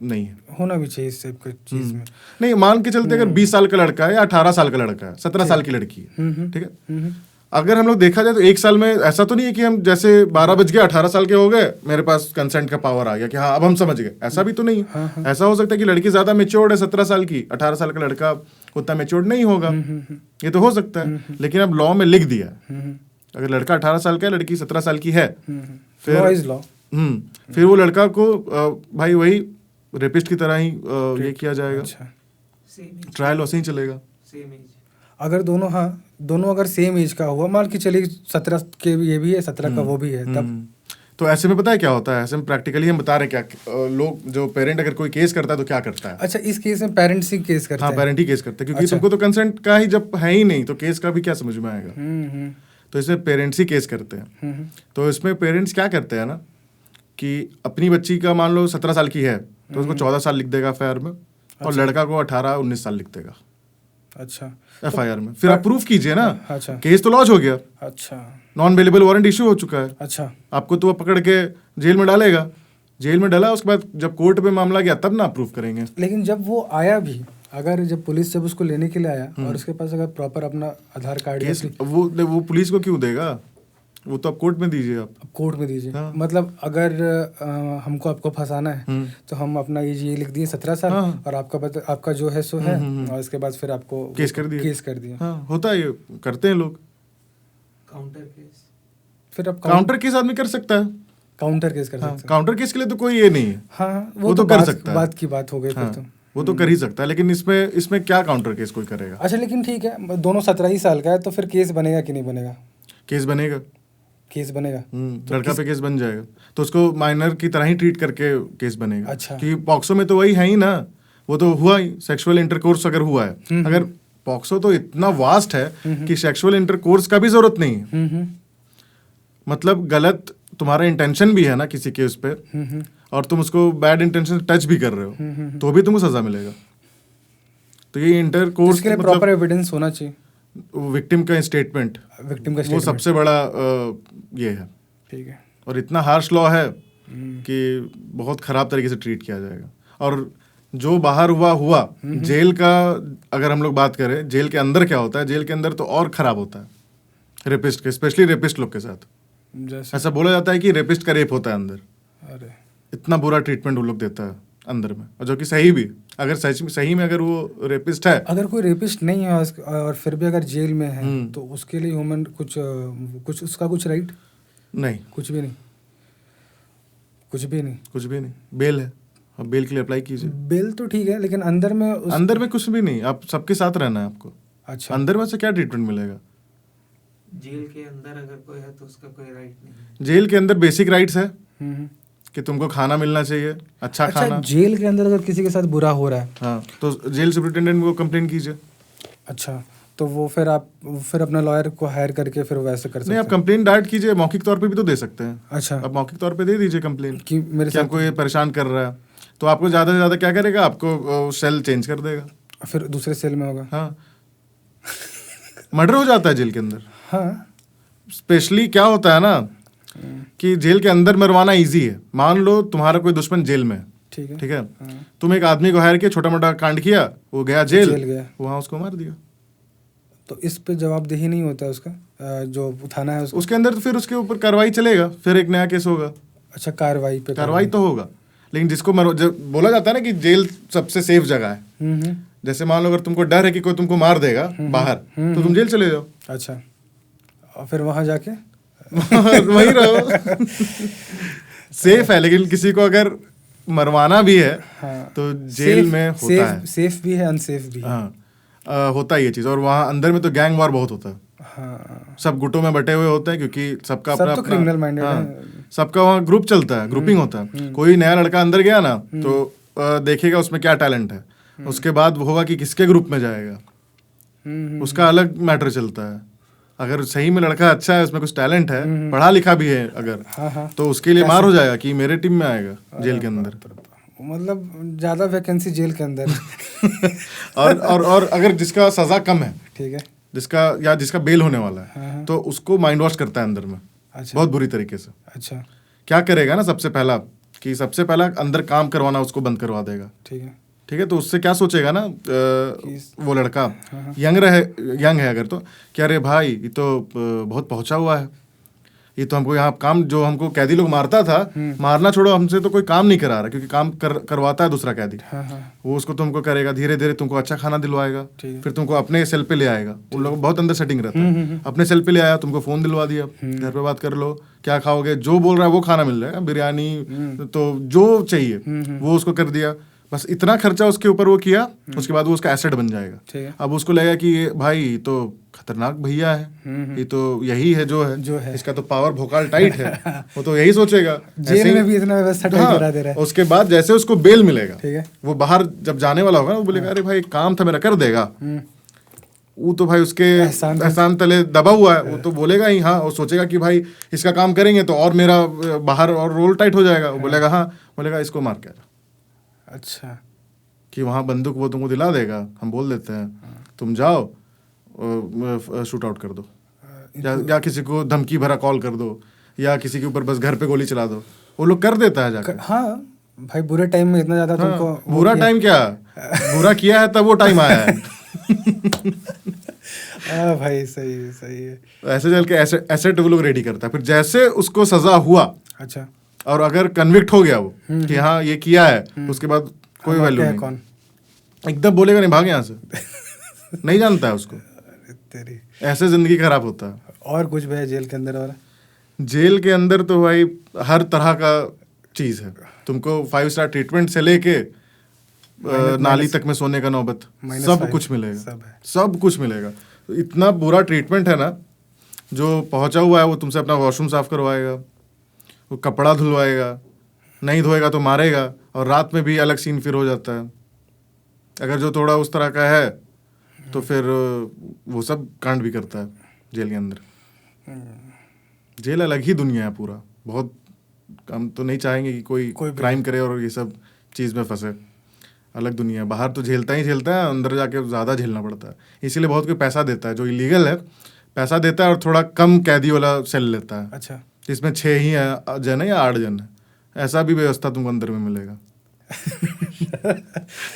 नहीं है। होना भी चाहिए इस टाइप की चीज़ में। नहीं, मान के चलते अगर 20 साल का लड़का है या 18 साल का लड़का है, 17 साल की लड़की है, ठीक है, अगर हम लोग देखा जाए तो 1 साल में ऐसा तो नहीं है कि हम जैसे 12 बज गए 18 साल के हो गए, मेरे पास कंसेंट का पावर आ गया कि हाँ अब हम समझ गए, ऐसा भी तो नहीं है। ऐसा हो सकता है कि लड़की ज्यादा मेच्योर्ड है 17 साल की, 18 साल का लड़का उतना मेच्योर्ड नहीं होगा, ये तो हो सकता है। लेकिन अब लॉ में लिख दिया है अगर लड़का 18 साल का है, लड़की 17 साल की है, फिर वो लड़का को भाई वही रेपिस्ट की तरह ही ये किया जाएगा, ट्रायल वैसे ही चलेगा। अगर दोनों अगर सेम एज का हुआ, मान के चलिए 17 के ये भी है, 17 का वो भी है, तब तो ऐसे में पता है क्या होता है, ऐसे में प्रैक्टिकली हम बता रहे हैं क्या लोग, जो पेरेंट अगर कोई केस करता है तो क्या करता है। अच्छा, इस केस में पेरेंट्स ही केस करते हैं? हाँ, पेरेंट ही केस करते हैं, क्योंकि तुमको तो कंसेंट का ही जब है ही नहीं तो केस का भी क्या समझ में आएगा। तो इसमें पेरेंट्स ही केस करते हैं। तो इसमें पेरेंट्स क्या करते हैं ना कि अपनी बच्ची का मान लो 17 साल की है तो उसको 14 साल लिख देगा एफआईआर में, और लड़का को 18-19 साल लिख देगा। अच्छा, एफआईआर में फिर आप प्रूफ कीजिए ना। अच्छा, केस तो लॉन्च हो गया, अच्छा, नॉन बेलेबल वारंट इशू हो चुका है। अच्छा, आपको तो वो पकड़ के जेल में डालेगा, जेल में डाला, उसके बाद जब कोर्ट में मामला गया तब ना प्रूफ करेंगे। लेकिन जब वो आया भी, अगर जब पुलिस जब उसको लेने के लिए आया और उसके पास अगर प्रॉपर अपना आधार कार्ड, केस वो पुलिस को क्यों देगा, वो तो आप कोर्ट में दीजिए, आप कोर्ट में दीजिए। हाँ। मतलब अगर हमको आपको फंसाना है तो हम अपना ये लिख दिए 17 साल, हाँ। और आपका जो है सो है, और इसके बाद फिर आपको केस कर दिया। हाँ, होता है, ये करते हैं लोग। काउंटर केस, फिर अब काउंटर केस आदमी कर सकता है, काउंटर केस कर हाँ, सकते हैं। काउंटर केस के लिए तो कोई ये नहीं है। हाँ, वो तो कर सकता है, बात की बात हो गई हाँ, फिर तो वो तो कर ही सकता है, लेकिन इसमें क्या काउंटर केस कोई करेगा। अच्छा, लेकिन ठीक है, दोनों 17 ही साल का है, तो फिर केस बनेगा कि नहीं बनेगा? केस बनेगा, केस बनेगा। तो लड़का पे केस बन जाएगा, तो उसको माइनर की तरह ही ट्रीट करके केस बनेगा। अच्छा, क्योंकि पॉक्सो में तो वही है ही ना, वो तो हुआ ही, सेक्सुअल इंटरकोर्स अगर हुआ है, अगर पॉक्सो तो इतना वास्ट है कि सेक्सुअल इंटरकोर्स का भी जरूरत नहीं है। मतलब गलत तुम्हारा इंटेंशन भी है ना किसी के उस पे, और तुम उसको बैड इंटेंशन टच भी कर रहे हो तो भी तुमको सजा मिलेगा। तो ये इंटरकोर्स इसके लिए प्रॉपर एविडेंस होना चाहिए, विक्टिम का स्टेटमेंट, वो सबसे बड़ा ये है। ठीक है, और इतना हार्श लॉ है कि बहुत खराब तरीके से ट्रीट किया जाएगा। और जो बाहर हुआ जेल का अगर हम लोग बात करें, जेल के अंदर क्या होता है, जेल के अंदर तो और खराब होता है रेपिस्ट के, स्पेशली रेपिस्ट लोग के साथ। ऐसा बोला जाता है कि रेपिस्ट का रेप होता है अंदर। अरे, इतना बुरा ट्रीटमेंट वो लोग देता है अंदर में, और जो कि सही भी, अगर सही में अगर वो रेपिस्ट है, अगर कोई रेपिस्ट नहीं है और फिर भी अगर जेल में है तो उसके लिए ह्यूमन कुछ उसका कुछ राइट नहीं, कुछ भी नहीं, कुछ भी नहीं। बेल है, अब बेल के लिए अप्लाई कीजिए। बेल तो ठीक है, लेकिन अंदर में कुछ भी नहीं, आप सबके साथ रहना है आपको। अच्छा, अंदर में से क्या ट्रीटमेंट मिलेगा? जेल के अंदर अगर कोई है तो उसका कोई राइट नहीं। जेल के अंदर बेसिक राइट्स है कि तुमको खाना मिलना चाहिए, अच्छा खाना। जेल के अंदर अगर किसी के साथ बुरा हो रहा है, हाँ, तो जेल सुपरिटेंडेंट को कंप्लेन कीजिए। अच्छा, तो वो फिर अपना लॉयर को हायर करके फिर वैसे कर सकते हैं? नहीं, आप कंप्लेन डायरेक्ट कीजिए, मौखिक तौर पे भी तो दे सकते हैं। अच्छा, आप मौखिक तौर पे दे दीजिए कंप्लेन कि मेरे साथ हमको ये परेशान कर रहा है, तो आपको ज़्यादा से ज़्यादा क्या करेगा, आपको सेल चेंज कर देगा, फिर दूसरे सेल में होगा। हाँ, मर्डर हो जाता है जेल के अंदर। हाँ, स्पेशली क्या होता है ना कि जेल के अंदर मरवाना इजी है। मान लो तुम्हारा कोई दुश्मन जेल में है, ठीक है, तुम एक आदमी को हायर किया, छोटा मोटा कांड किया, वो गया जेल गया, वहाँ उसको मार दिया, तो इस पे जवाबदेही नहीं होता है उसका, जो उठाना है उसके अंदर, तो फिर उसके ऊपर कार्रवाई चलेगा, फिर एक नया केस होगा। अच्छा, कार्रवाई तो होगा, लेकिन जिसको बोला जाता है ना कि जेल सबसे सेफ जगह है। जैसे मान लो अगर तुमको डर है कि कोई तुमको मार देगा बाहर, तो तुम जेल चले जाओ। अच्छा, और फिर वहां जाके वहीं रहो, सेफ है। लेकिन किसी को अगर मरवाना भी है, हाँ, तो जेल में होता है, सेफ भी है, अनसेफ भी है। हाँ, होता है ये चीज़। और वहाँ अंदर में तो गैंग वार बहुत होता है। हाँ, सब गुटों में बटे हुए होते हैं, क्योंकि सबका सब अपना तो अपना criminal minded हाँ, है। सबका वहाँ ग्रुप चलता है, ग्रुपिंग होता है। कोई नया लड़का अंदर गया ना तो देखेगा उसमें क्या टैलेंट है, उसके बाद वो होगा कि किसके ग्रुप में जाएगा, उसका अलग मैटर चलता है। अगर सही में लड़का अच्छा है, उसमें कुछ टैलेंट है, पढ़ा लिखा भी है अगर, हाँ हाँ, तो उसके लिए मार हो जाएगा कि मेरे टीम में आएगा जेल के अंदर। मतलब ज़्यादा वैकेंसी जेल के अंदर। और अगर जिसका सजा कम है, ठीक है। जिसका बेल होने वाला है, हाँ, तो उसको माइंड वॉश करता है अंदर में, अच्छा बहुत बुरी तरीके से। अच्छा, क्या करेगा ना, सबसे पहला अंदर काम करवाना उसको बंद करवा देगा। ठीक है। ठीक है, तो उससे क्या सोचेगा ना वो लड़का, यंग है अगर, तो क्या, अरे भाई ये तो बहुत पहुंचा हुआ है, ये तो हमको यहाँ काम, जो हमको कैदी लोग मारता था, मारना छोड़ो, हमसे तो कोई काम नहीं करा रहा, क्योंकि काम करवाता है दूसरा कैदी। हाँ हाँ, वो उसको तुमको करेगा, धीरे धीरे तुमको अच्छा खाना दिलवाएगा, ठीक है। फिर तुमको अपने सेल पे ले आएगा। उन लोगों को बहुत अंदर सेटिंग रहता है, अपने सेल पे ले आया, तुमको फोन दिलवा दिया, घर पे बात कर लो, क्या खाओगे, जो बोल रहा है वो खाना मिल जाएगा, बिरयानी, तो जो चाहिए वो उसको कर दिया। बस इतना खर्चा उसके ऊपर वो किया, उसके बाद वो उसका एसेट बन जाएगा। ठीक है। अब उसको लगेगा कि ये भाई तो खतरनाक भैया है, ये तो यही है जो है, इसका तो पावर भोकाल टाइट है, वो तो यही सोचेगा। जेल में भी इतना व्यवस्था टाइट करा दे रहा है। उसके बाद जैसे उसको बेल मिलेगा, ठीक है, वो बाहर जब जाने वाला होगा ना, वो बोलेगा अरे भाई काम था मेरा, कर देगा। वो तो भाई उसके एहसान तले दबा हुआ है, वो तो बोलेगा ही हाँ, और सोचेगा कि भाई इसका काम करेंगे तो और मेरा बाहर और रोल टाइट हो जाएगा। वो बोलेगा हाँ, बोलेगा इसको मार के आ। अच्छा, कि वहाँ बंदूक वो तुमको दिला देगा, हम बोल देते हैं, तुम जाओ शूट आउट कर दो, या किसी को धमकी भरा कॉल कर दो, या किसी के ऊपर बस घर पे गोली चला दो, वो लोग कर देता है जाकर। हाँ भाई, बुरे टाइम में इतना ज्यादा तुमको बुरा टाइम क्या, बुरा किया है तब वो टाइम आया है। हाँ भाई, सही है, सही है। ऐसे चल के एसेट वो लोग रेडी करता है, फिर जैसे उसको सजा हुआ, अच्छा, और अगर कन्विक्ट हो गया वो कि हाँ ये किया है, उसके बाद कोई वैल्यू नहीं, कौन एकदम बोलेगा नहीं भाग यहाँ से। नहीं जानता है उसको, तेरी। ऐसे जिंदगी खराब होता है। और कुछ भाई जेल के अंदर? और जेल के अंदर तो भाई हर तरह का चीज है, तुमको 5 स्टार ट्रीटमेंट से लेके नाली तक में सोने का नौबत, सब कुछ मिलेगा, सब कुछ मिलेगा। तो इतना बुरा ट्रीटमेंट है ना, जो पहुंचा हुआ है वो तुमसे अपना वॉशरूम साफ करवाएगा, वो कपड़ा धुलवाएगा, नहीं धोएगा तो मारेगा, और रात में भी अलग सीन फिर हो जाता है। अगर जो थोड़ा उस तरह का है तो फिर वो सब कांड भी करता है जेल के अंदर। जेल अलग ही दुनिया है पूरा, बहुत। हम तो नहीं चाहेंगे कि कोई क्राइम करे और ये सब चीज़ में फंसे। अलग दुनिया, बाहर तो झेलता ही झेलता है, अंदर जाके ज़्यादा झेलना पड़ता है। इसीलिए बहुत कोई पैसा देता है, जो इलीगल है पैसा देता है, और थोड़ा कम कैदी वाला सेल लेता है। अच्छा, इसमें 6 ही जन है या 8 जन है, ऐसा भी व्यवस्था तुमको अंदर में मिलेगा।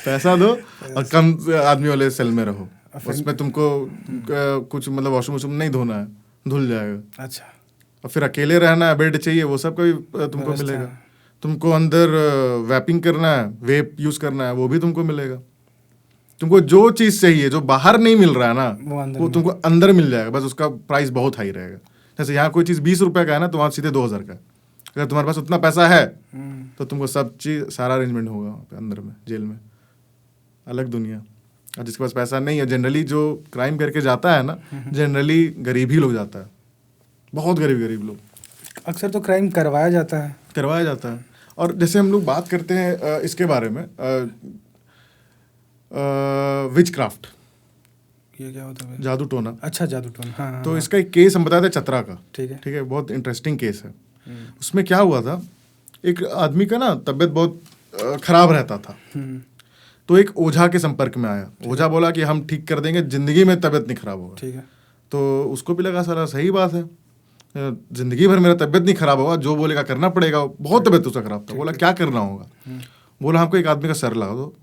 पैसा दो और कम आदमी वाले सेल में रहो, उसमें तुमको कुछ मतलब वॉशरूम नहीं धोना है, धुल जाएगा। अच्छा, और फिर अकेले रहना है, बेड चाहिए, वो सब का भी तुमको मिलेगा। तुमको अंदर वैपिंग करना है, वेप यूज करना है, वो भी तुमको मिलेगा। तुमको जो चीज़ चाहिए जो बाहर नहीं मिल रहा है ना, वो तुमको अंदर मिल जाएगा, बस उसका प्राइस बहुत हाई रहेगा। जैसे यहाँ कोई चीज़ 20 रुपये का है ना, तो वहाँ सीधे 2000 का। अगर तुम्हारे पास उतना पैसा है तो तुमको सब चीज़, सारा अरेंजमेंट होगा वहाँ पे अंदर में, जेल में। अलग दुनिया। और जिसके पास पैसा नहीं है, जनरली जो क्राइम करके जाता है ना, जनरली गरीब ही लोग जाता है, बहुत गरीब लोग। अक्सर तो क्राइम करवाया जाता है। और जैसे हम लोग बात करते हैं इसके बारे में, विच क्राफ्ट, ये क्या होता है? जादू टोना। अच्छा, जादू टोना, हाँ। तो इसका एक केस हम बताते हैं चतरा का। ठीक है, बहुत इंटरेस्टिंग केस है। उसमें क्या हुआ था, एक आदमी का ना तबीयत बहुत खराब रहता था, तो एक ओझा के संपर्क में आया। ओझा बोला कि हम ठीक कर देंगे, जिंदगी में तबीयत नहीं खराब होगा। ठीक है। तो उसको भी लगा साला सही बात है, जिंदगी भर मेरा तबीयत नहीं खराब होगा, जो बोलेगा करना पड़ेगा। बहुत तबीयत उसका खराब था। बोला क्या करना होगा? बोला हमको एक आदमी का सर ला दो,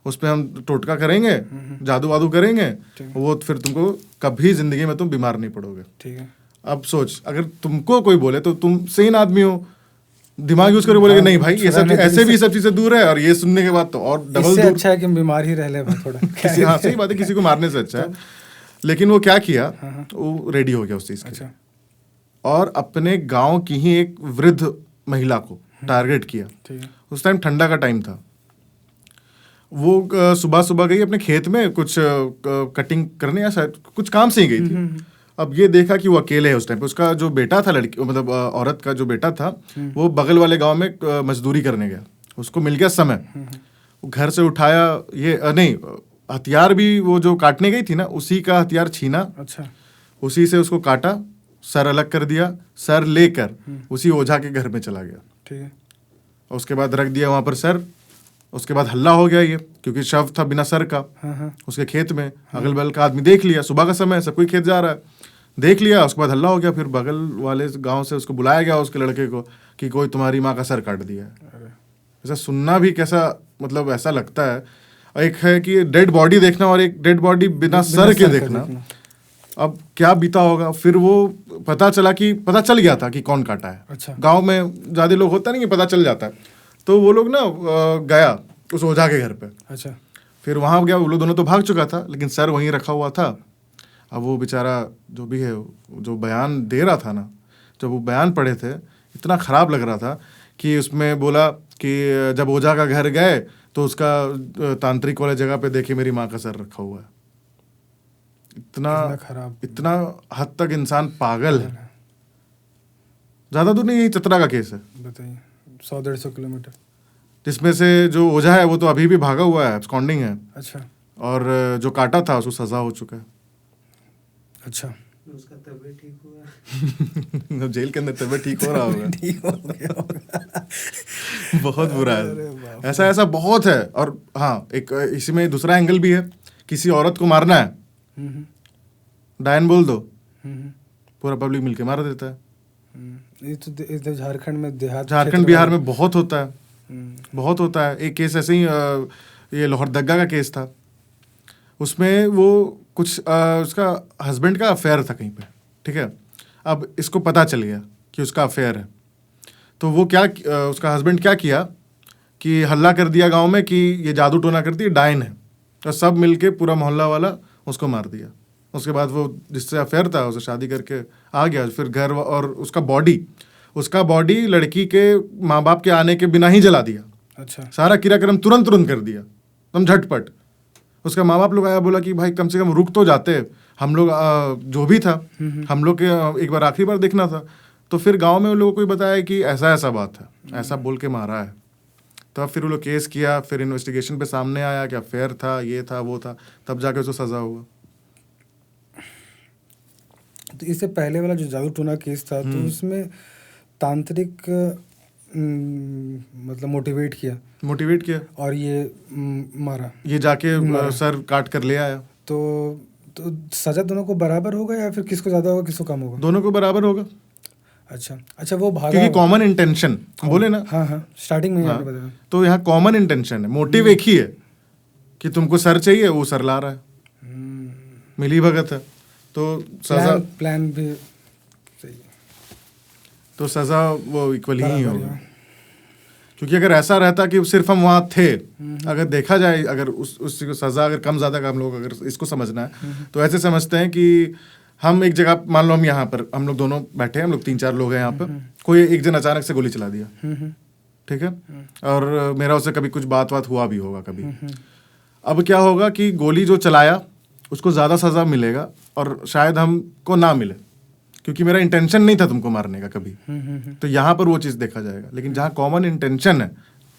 उस पर हम टोटका करेंगे, जादू वादू करेंगे, वो फिर तुमको कभी जिंदगी में तुम बीमार नहीं पड़ोगे। ठीक है। अब सोच, अगर तुमको कोई बोले तो तुम सही आदमी हो, दिमाग यूज करके बोलेगे नहीं भाई ये सब ऐसे भी सब चीजें दूर है, और ये सुनने के बाद तो और डबल दूर। अच्छा है कि बीमार ही रह ले थोड़ा। हाँ सही बात है, किसी को मारने से अच्छा है। लेकिन वो क्या किया, वो रेडी हो गया उस चीज के, और अपने गांव की ही एक वृद्ध महिला को टारगेट किया। उस टाइम ठंडा का टाइम था। वो सुबह सुबह गई अपने खेत में कुछ कटिंग करने, या शायद कुछ काम से ही गई थी। अब ये देखा कि वो अकेले है उस टाइम पे। उसका जो बेटा था, लड़की मतलब औरत का जो बेटा था, वो बगल वाले गांव में मजदूरी करने गया। उसको मिल गया समय, वो घर से उठाया, ये नहीं, हथियार भी वो जो काटने गई थी ना, उसी का हथियार छीना, अच्छा। उसी से उसको काटा, सर अलग कर दिया, सर लेकर उसी ओझा के घर में चला गया। ठीक है। और उसके बाद रख दिया वहां पर सर। उसके बाद हल्ला हो गया ये, क्योंकि शव था बिना सर का उसके खेत में। अगल बगल का आदमी देख लिया, सुबह का समय, सब कोई खेत जा रहा है, देख लिया। उसके बाद हल्ला हो गया, फिर बगल वाले गांव से उसको बुलाया गया, उसके लड़के को, कि कोई तुम्हारी माँ का सर काट दिया है। ऐसा सुनना भी कैसा, मतलब ऐसा लगता है। एक है कि डेड बॉडी देखना, और एक डेड बॉडी बिना सर के देखना। अब क्या बीता होगा। फिर वो पता चल गया था कि कौन काटा है। अच्छा। गांव में ज्यादा लोग होता नहीं कि पता चल जाता है। तो वो लोग ना गया उस ओझा के घर पे। अच्छा। फिर वहां गया, वो लोग दोनों तो भाग चुका था, लेकिन सर वहीं रखा हुआ था। अब वो बेचारा जो भी है, जो बयान दे रहा था ना, जब वो बयान पढ़े थे, इतना खराब लग रहा था कि उसमें बोला कि जब ओझा का घर गए तो उसका तांत्रिक वाले जगह पे देखे मेरी माँ का सर रखा हुआ है। इतना खराब, इतना हद तक इंसान पागल है। ज्यादा दूर नहीं, यही चतरा का केस है। बताइए, 100-150 किलोमीटर। जिसमें से जो ओझा है वो तो अभी भी भागा हुआ है, एब्सकॉन्डिंग है। अच्छा। और जो काटा था उसको सजा हो चुका है। अच्छा। उसका तबीयत ठीक हुआ? अब जेल के अंदर तबीयत ठीक हो रहा होगा। ठीक हो गया होगा। बहुत बुरा अरे है। बाप ऐसा बहुत है। और हाँ, एक इसी में दूसरा एंगल भी है। किसी औरत को मारना है, डायन बोल दो, पूरा पब्लिक मिलके मार देता है। ये तो इधर झारखंड में, झारखंड बिहार में बहुत होता है, बहुत होता है। एक केस ऐसे ही ये लोहरदग्गा का केस था। उसमें वो कुछ उसका हस्बैंड का अफेयर था कहीं पे, ठीक है। अब इसको पता चल गया कि उसका अफेयर है, तो वो क्या उसका हस्बैंड क्या किया कि हल्ला कर दिया गांव में कि ये जादू टोना करती है, डायन है। तो सब मिलके पूरा मोहल्ला वाला उसको मार दिया। उसके बाद वो जिससे अफेयर था उससे शादी करके आ गया। फिर घर और उसका बॉडी लड़की के माँ बाप के आने के बिना ही जला दिया। अच्छा। सारा क्रियाक्रम तुरंत कर दिया, एकदम झटपट। उसका माँ बाप लोग आया, बोला कि भाई कम से कम रुक तो जाते, हम लोग जो भी था हम लोग के एक बार आखिरी बार देखना था। तो फिर गांव में उन लोगों को बताया कि ऐसा ऐसा बात है, ऐसा बोल के मारा है। तब फिर वो लोग केस किया, फिर इन्वेस्टिगेशन पे सामने आया कि अफेयर था, ये था, वो था, तब जाके उसको सजा हुआ। तो इससे पहले वाला जो जादू टोना केस था, तो उसमें तांत्रिक मतलब मोटिवेट किया और ये मारा, ये जाके सर काट कर ले आया। तो सजा दोनों को बराबर होगा या फिर किसको ज्यादा होगा किसको कम होगा? दोनों को बराबर होगा। अच्छा, वो भागा क्योंकि कॉमन इंटेंशन बोले ना। हाँ, स्टार्टिंग में आपने बताया। तो यहाँ कॉमन इंटेंशन है, मोटिव एक ही है कि तुमको सर चाहिए, वो सर ला रहा है, मिली भगत है। तो सजा प्लान भी सही है, तो सजा वो इक्वल ही होगा। क्योंकि अगर ऐसा रहता कि सिर्फ हम वहाँ थे, अगर देखा जाए, अगर उस सजा अगर कम ज़्यादा का हम लोग अगर इसको समझना है तो ऐसे समझते हैं कि हम एक जगह, मान लो हम यहाँ पर हम लोग दोनों बैठे हैं, हम लोग 3-4 लोग हैं यहाँ पर, कोई एक जन अचानक से गोली चला दिया, ठीक है, और मेरा उससे कभी कुछ बात हुआ भी होगा कभी। अब क्या होगा कि गोली जो चलाया उसको ज़्यादा सज़ा मिलेगा और शायद हमको ना मिले, क्योंकि मेरा इंटेंशन नहीं था तुमको मारने का कभी। तो यहाँ पर वो चीज़ देखा जाएगा। लेकिन जहाँ कॉमन इंटेंशन है,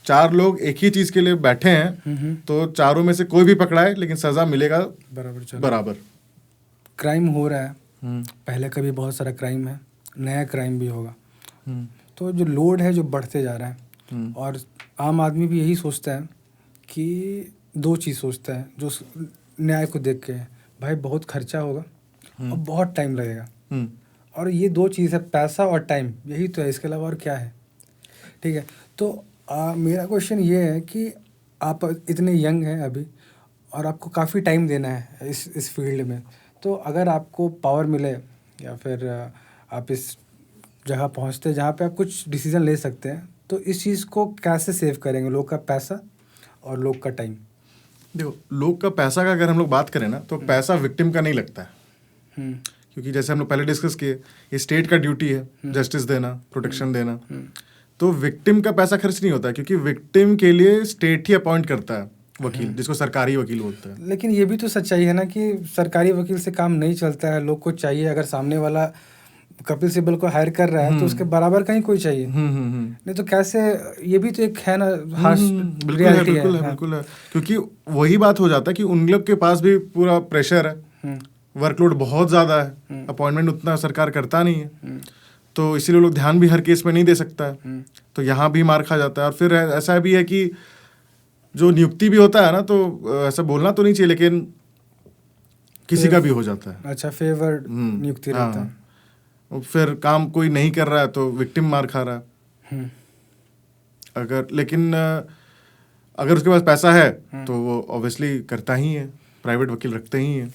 4 लोग एक ही चीज़ के लिए बैठे हैं, तो चारों में से कोई भी पकड़ाए लेकिन सज़ा मिलेगा बराबर। क्राइम हो रहा है, पहले का भी बहुत सारा क्राइम है, नया क्राइम भी होगा, तो जो लोड है जो बढ़ते जा रहा है। और आम आदमी भी यही सोचता है कि 2 चीज़ सोचता है जो न्याय को देख के, भाई बहुत खर्चा होगा और बहुत टाइम लगेगा, और ये 2 चीज़ है, पैसा और टाइम, यही तो है, इसके अलावा और क्या है। ठीक है, तो मेरा क्वेश्चन ये है कि आप इतने यंग हैं अभी और आपको काफ़ी टाइम देना है इस फील्ड में, तो अगर आपको पावर मिले या फिर आप इस जगह पहुंचते जहाँ पे आप कुछ डिसीजन ले सकते हैं, तो इस चीज़ को कैसे सेव करेंगे, लोग का पैसा और लोग का टाइम? देखो, लोग का पैसा का अगर हम लोग बात करें ना, तो पैसा विक्टिम का नहीं लगता है, क्योंकि जैसे हम लोग पहले डिस्कस किए, ये स्टेट का ड्यूटी है जस्टिस देना, प्रोटेक्शन देना। तो विक्टिम का पैसा खर्च नहीं होता है, क्योंकि विक्टिम के लिए स्टेट ही अपॉइंट करता है वकील, जिसको सरकारी वकील बोलते हैं। लेकिन ये भी तो सच्चाई है ना कि सरकारी वकील से काम नहीं चलता है, लोग को चाहिए, अगर सामने वाला कपिल सिब्बल को हायर कर रहा है तो उसके बराबर का ही कोई चाहिए। नहीं तो कैसे, ये भी तो एक है ना, हार्श रियलिटी है। बिल्कुल है, क्योंकि वही बात हो जाता है कि उन लोग के पास भी पूरा प्रेशर है, वर्कलोड बहुत ज़्यादा है, अपॉइंटमेंट उतना सरकार करता नहीं है, तो इसीलिए लोग ध्यान भी हर केस में नहीं दे सकता है, तो यहाँ भी मार खा जाता है। और फिर ऐसा भी है कि जो नियुक्ति भी होता है ना, तो ऐसा बोलना तो नहीं चाहिए, लेकिन किसी का भी हो जाता है। अच्छा, फेवर्ड नियुक्ति रहता है। फिर काम कोई नहीं कर रहा है तो विक्टिम मार खा रहा है। अगर लेकिन अगर उसके पास पैसा है तो वो ऑब्वियसली करता ही है, प्राइवेट वकील रखते ही हैं,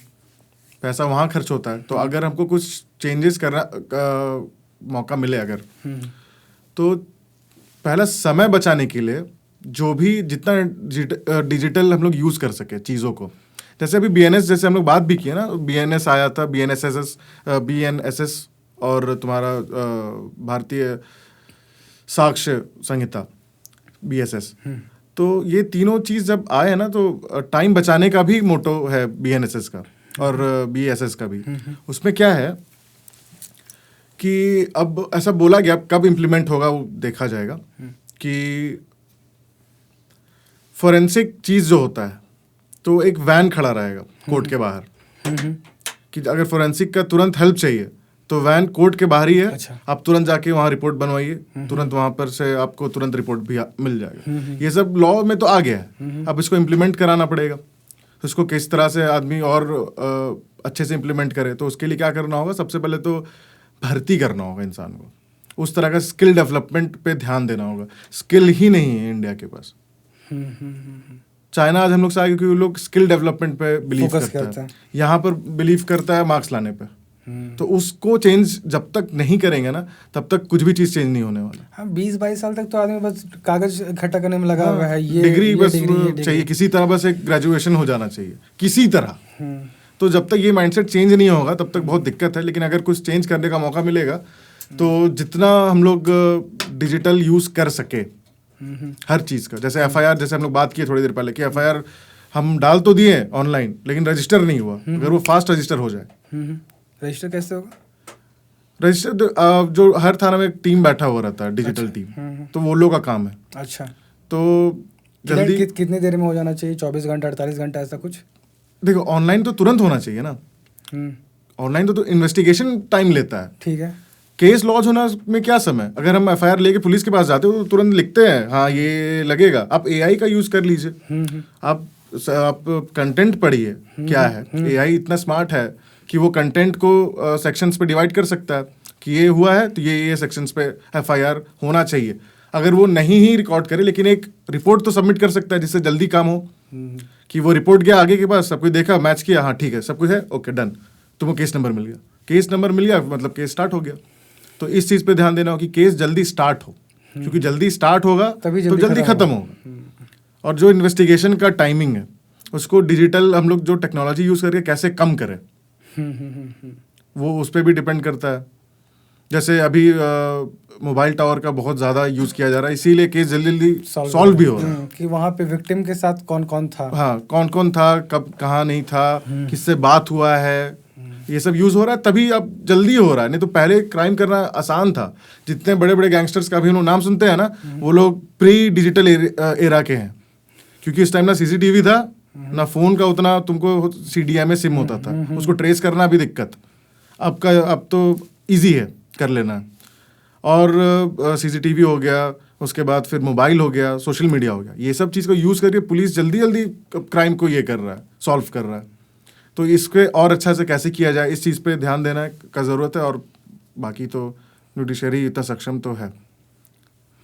पैसा वहाँ खर्च होता है। तो अगर हमको कुछ चेंजेस करना मौका मिले अगर, तो पहला समय बचाने के लिए जो भी जितना डिजिटल हम लोग यूज़ कर सके चीज़ों को, जैसे अभी BNS जैसे हम लोग बात भी किए ना, BNS आया था, BNSS और तुम्हारा भारतीय साक्ष्य संहिता BSS, तो ये तीनों चीज़ जब आए ना, तो टाइम बचाने का भी मोटो है BNSS का और BSS का भी। उसमें क्या है कि अब ऐसा बोला गया, अब कब इम्प्लीमेंट होगा वो देखा जाएगा, कि फोरेंसिक चीज़ जो होता है तो एक वैन खड़ा रहेगा कोर्ट के बाहर, कि अगर फोरेंसिक का तुरंत हेल्प चाहिए तो वैन कोर्ट के बाहर ही है। अच्छा। आप तुरंत जाके वहाँ रिपोर्ट बनवाइए, तुरंत वहाँ पर से आपको तुरंत रिपोर्ट भी मिल जाएगा। ये सब लॉ में तो आ गया है, अब इसको इम्प्लीमेंट कराना पड़ेगा। तो इसको किस तरह से आदमी और अच्छे से इम्प्लीमेंट करे, तो उसके लिए क्या करना होगा, सबसे पहले तो भर्ती करना होगा इंसान को, उस तरह का स्किल डेवलपमेंट पे ध्यान देना होगा। स्किल ही नहीं है इंडिया के पास। चाइना आज हम लोग से आगे, क्योंकि लोग स्किल डेवलपमेंट पे बिलीव करता है, यहाँ पर बिलीव करता है मार्क्स लाने पे। तो उसको चेंज जब तक नहीं करेंगे ना, तब तक कुछ भी चीज़ चेंज नहीं होने वाला। हाँ, 20-22 साल तक तो आदमी बस कागज इकट्ठा करने में लगा हुआ है। ये डिग्री बस डिग्री चाहिए, किसी तरह बस एक ग्रेजुएशन हो जाना चाहिए किसी तरह। तो जब तक ये माइंडसेट चेंज नहीं होगा तब तक बहुत दिक्कत है। लेकिन अगर कुछ चेंज करने का मौका मिलेगा तो जितना हम लोग डिजिटल यूज़ कर सके हर चीज़ का, जैसे FIR, जैसे हम लोग बात किए थोड़ी देर पहले कि FIR हम डाल तो दिए ऑनलाइन लेकिन रजिस्टर नहीं हुआ, अगर वो फास्ट रजिस्टर हो जाए। रजिस्टर कैसे होगा? रजिस्टर जो हर थाना में एक टीम बैठा हुआ रहता है, डिजिटल टीम, तो वो लोग का काम है। अच्छा, तो जल्दी कितनी देर में हो जाना चाहिए? 24 घंटा, 48 घंटा, ऐसा कुछ? देखो, ऑनलाइन तो तुरंत होना चाहिए ना। ऑनलाइन तो इन्वेस्टिगेशन टाइम लेता है। ठीक है। केस लॉन्च होना में क्या समय, अगर हम FIR लेके पुलिस के पास जाते हो तो तुरंत लिखते हैं हाँ ये लगेगा। आप AI का यूज कर लीजिए, आप कंटेंट पढ़िए क्या है। AI इतना स्मार्ट है कि वो कंटेंट को सेक्शंस पे डिवाइड कर सकता है कि ये हुआ है तो ये सेक्शंस पे FIR होना चाहिए। अगर वो नहीं ही रिकॉर्ड करे लेकिन एक रिपोर्ट तो सबमिट कर सकता है जिससे जल्दी काम हो, कि वो रिपोर्ट गया आगे के पास, सब कुछ देखा, मैच किया, हाँ ठीक है सब कुछ है, ओके डन, तुमको केस नंबर मिल गया। केस नंबर मिल गया मतलब केस स्टार्ट हो गया। तो इस चीज़ पे ध्यान देना हो कि केस जल्दी स्टार्ट हो, क्योंकि जल्दी स्टार्ट होगा तो जल्दी खत्म होगा। और जो इन्वेस्टिगेशन का टाइमिंग है उसको डिजिटल हम लोग जो टेक्नोलॉजी यूज़ करके कैसे कम करें, वो उस पर भी डिपेंड करता है। जैसे अभी मोबाइल टावर का बहुत ज़्यादा यूज़ किया जा रहा है, इसीलिए केस जल्दी जल्दी सॉल्व भी हो रहा है। कि वहाँ पे विक्टिम के साथ कौन कौन था, हाँ कौन कौन था, कब कहाँ नहीं था, किससे बात हुआ है, ये सब यूज़ हो रहा है, तभी अब जल्दी हो रहा है। नहीं तो पहले क्राइम करना आसान था। जितने बड़े बड़े गैंगस्टर्स का भी हम लोग नाम सुनते हैं ना, वो लोग प्री डिजिटल एरा के हैं, क्योंकि इस टाइम ना CCTV था ना फ़ोन का उतना तुमको CDMA सिम होता था, उसको ट्रेस करना भी दिक्कत। अब तो ईजी है कर लेना। और CCTV हो गया, उसके बाद फिर मोबाइल हो गया, सोशल मीडिया हो गया, ये सब चीज़ को यूज़ करके पुलिस जल्दी जल्दी क्राइम को ये कर रहा है, सॉल्व कर रहा है। तो इसके और अच्छा से कैसे किया जाए, इस चीज़ पे ध्यान देना का ज़रूरत है। और बाकी तो जुडिशरी इतना सक्षम तो है,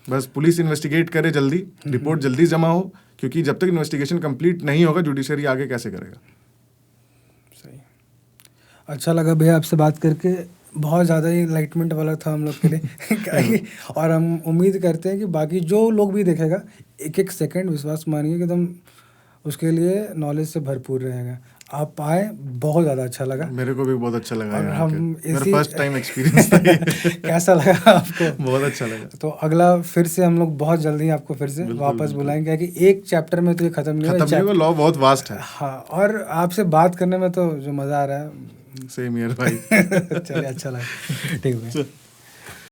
बस पुलिस इन्वेस्टिगेट करे जल्दी, रिपोर्ट जल्दी जमा हो, क्योंकि जब तक इन्वेस्टिगेशन कंप्लीट नहीं होगा जुडिशरी आगे कैसे करेगा। सही, अच्छा लगा भैया आपसे बात करके, बहुत ज़्यादा ही इनलाइटमेंट वाला था हम लोग के लिए। और हम उम्मीद करते हैं कि बाकी जो लोग भी देखेगा, एक एक सेकंड विश्वास मानिए कि एकदम उसके लिए नॉलेज से भरपूर रहेगा। आप आए, बहुत ज़्यादा अच्छा लगा। मेरे को भी बहुत अच्छा लगा और यहाँ हम आके। मेरा इसी फर्स्ट टाइम एक्सपीरियंस था ये। कैसा लगा आपको? बहुत अच्छा लगा। तो अगला फिर से हम लोग बहुत जल्दी आपको फिर से बिल्कुल, वापस बिल्कुल। बुलाएंगे कि एक चैप्टर में तो ये खत्म नहीं हुआ, खत्म नहीं होगा, लॉ बहुत वास्ट है। हाँ, और आपसे बात करने में तो जो मज़ा आ रहा है सेम ईयर भाई। चलिए, अच्छा लगा, ठीक है।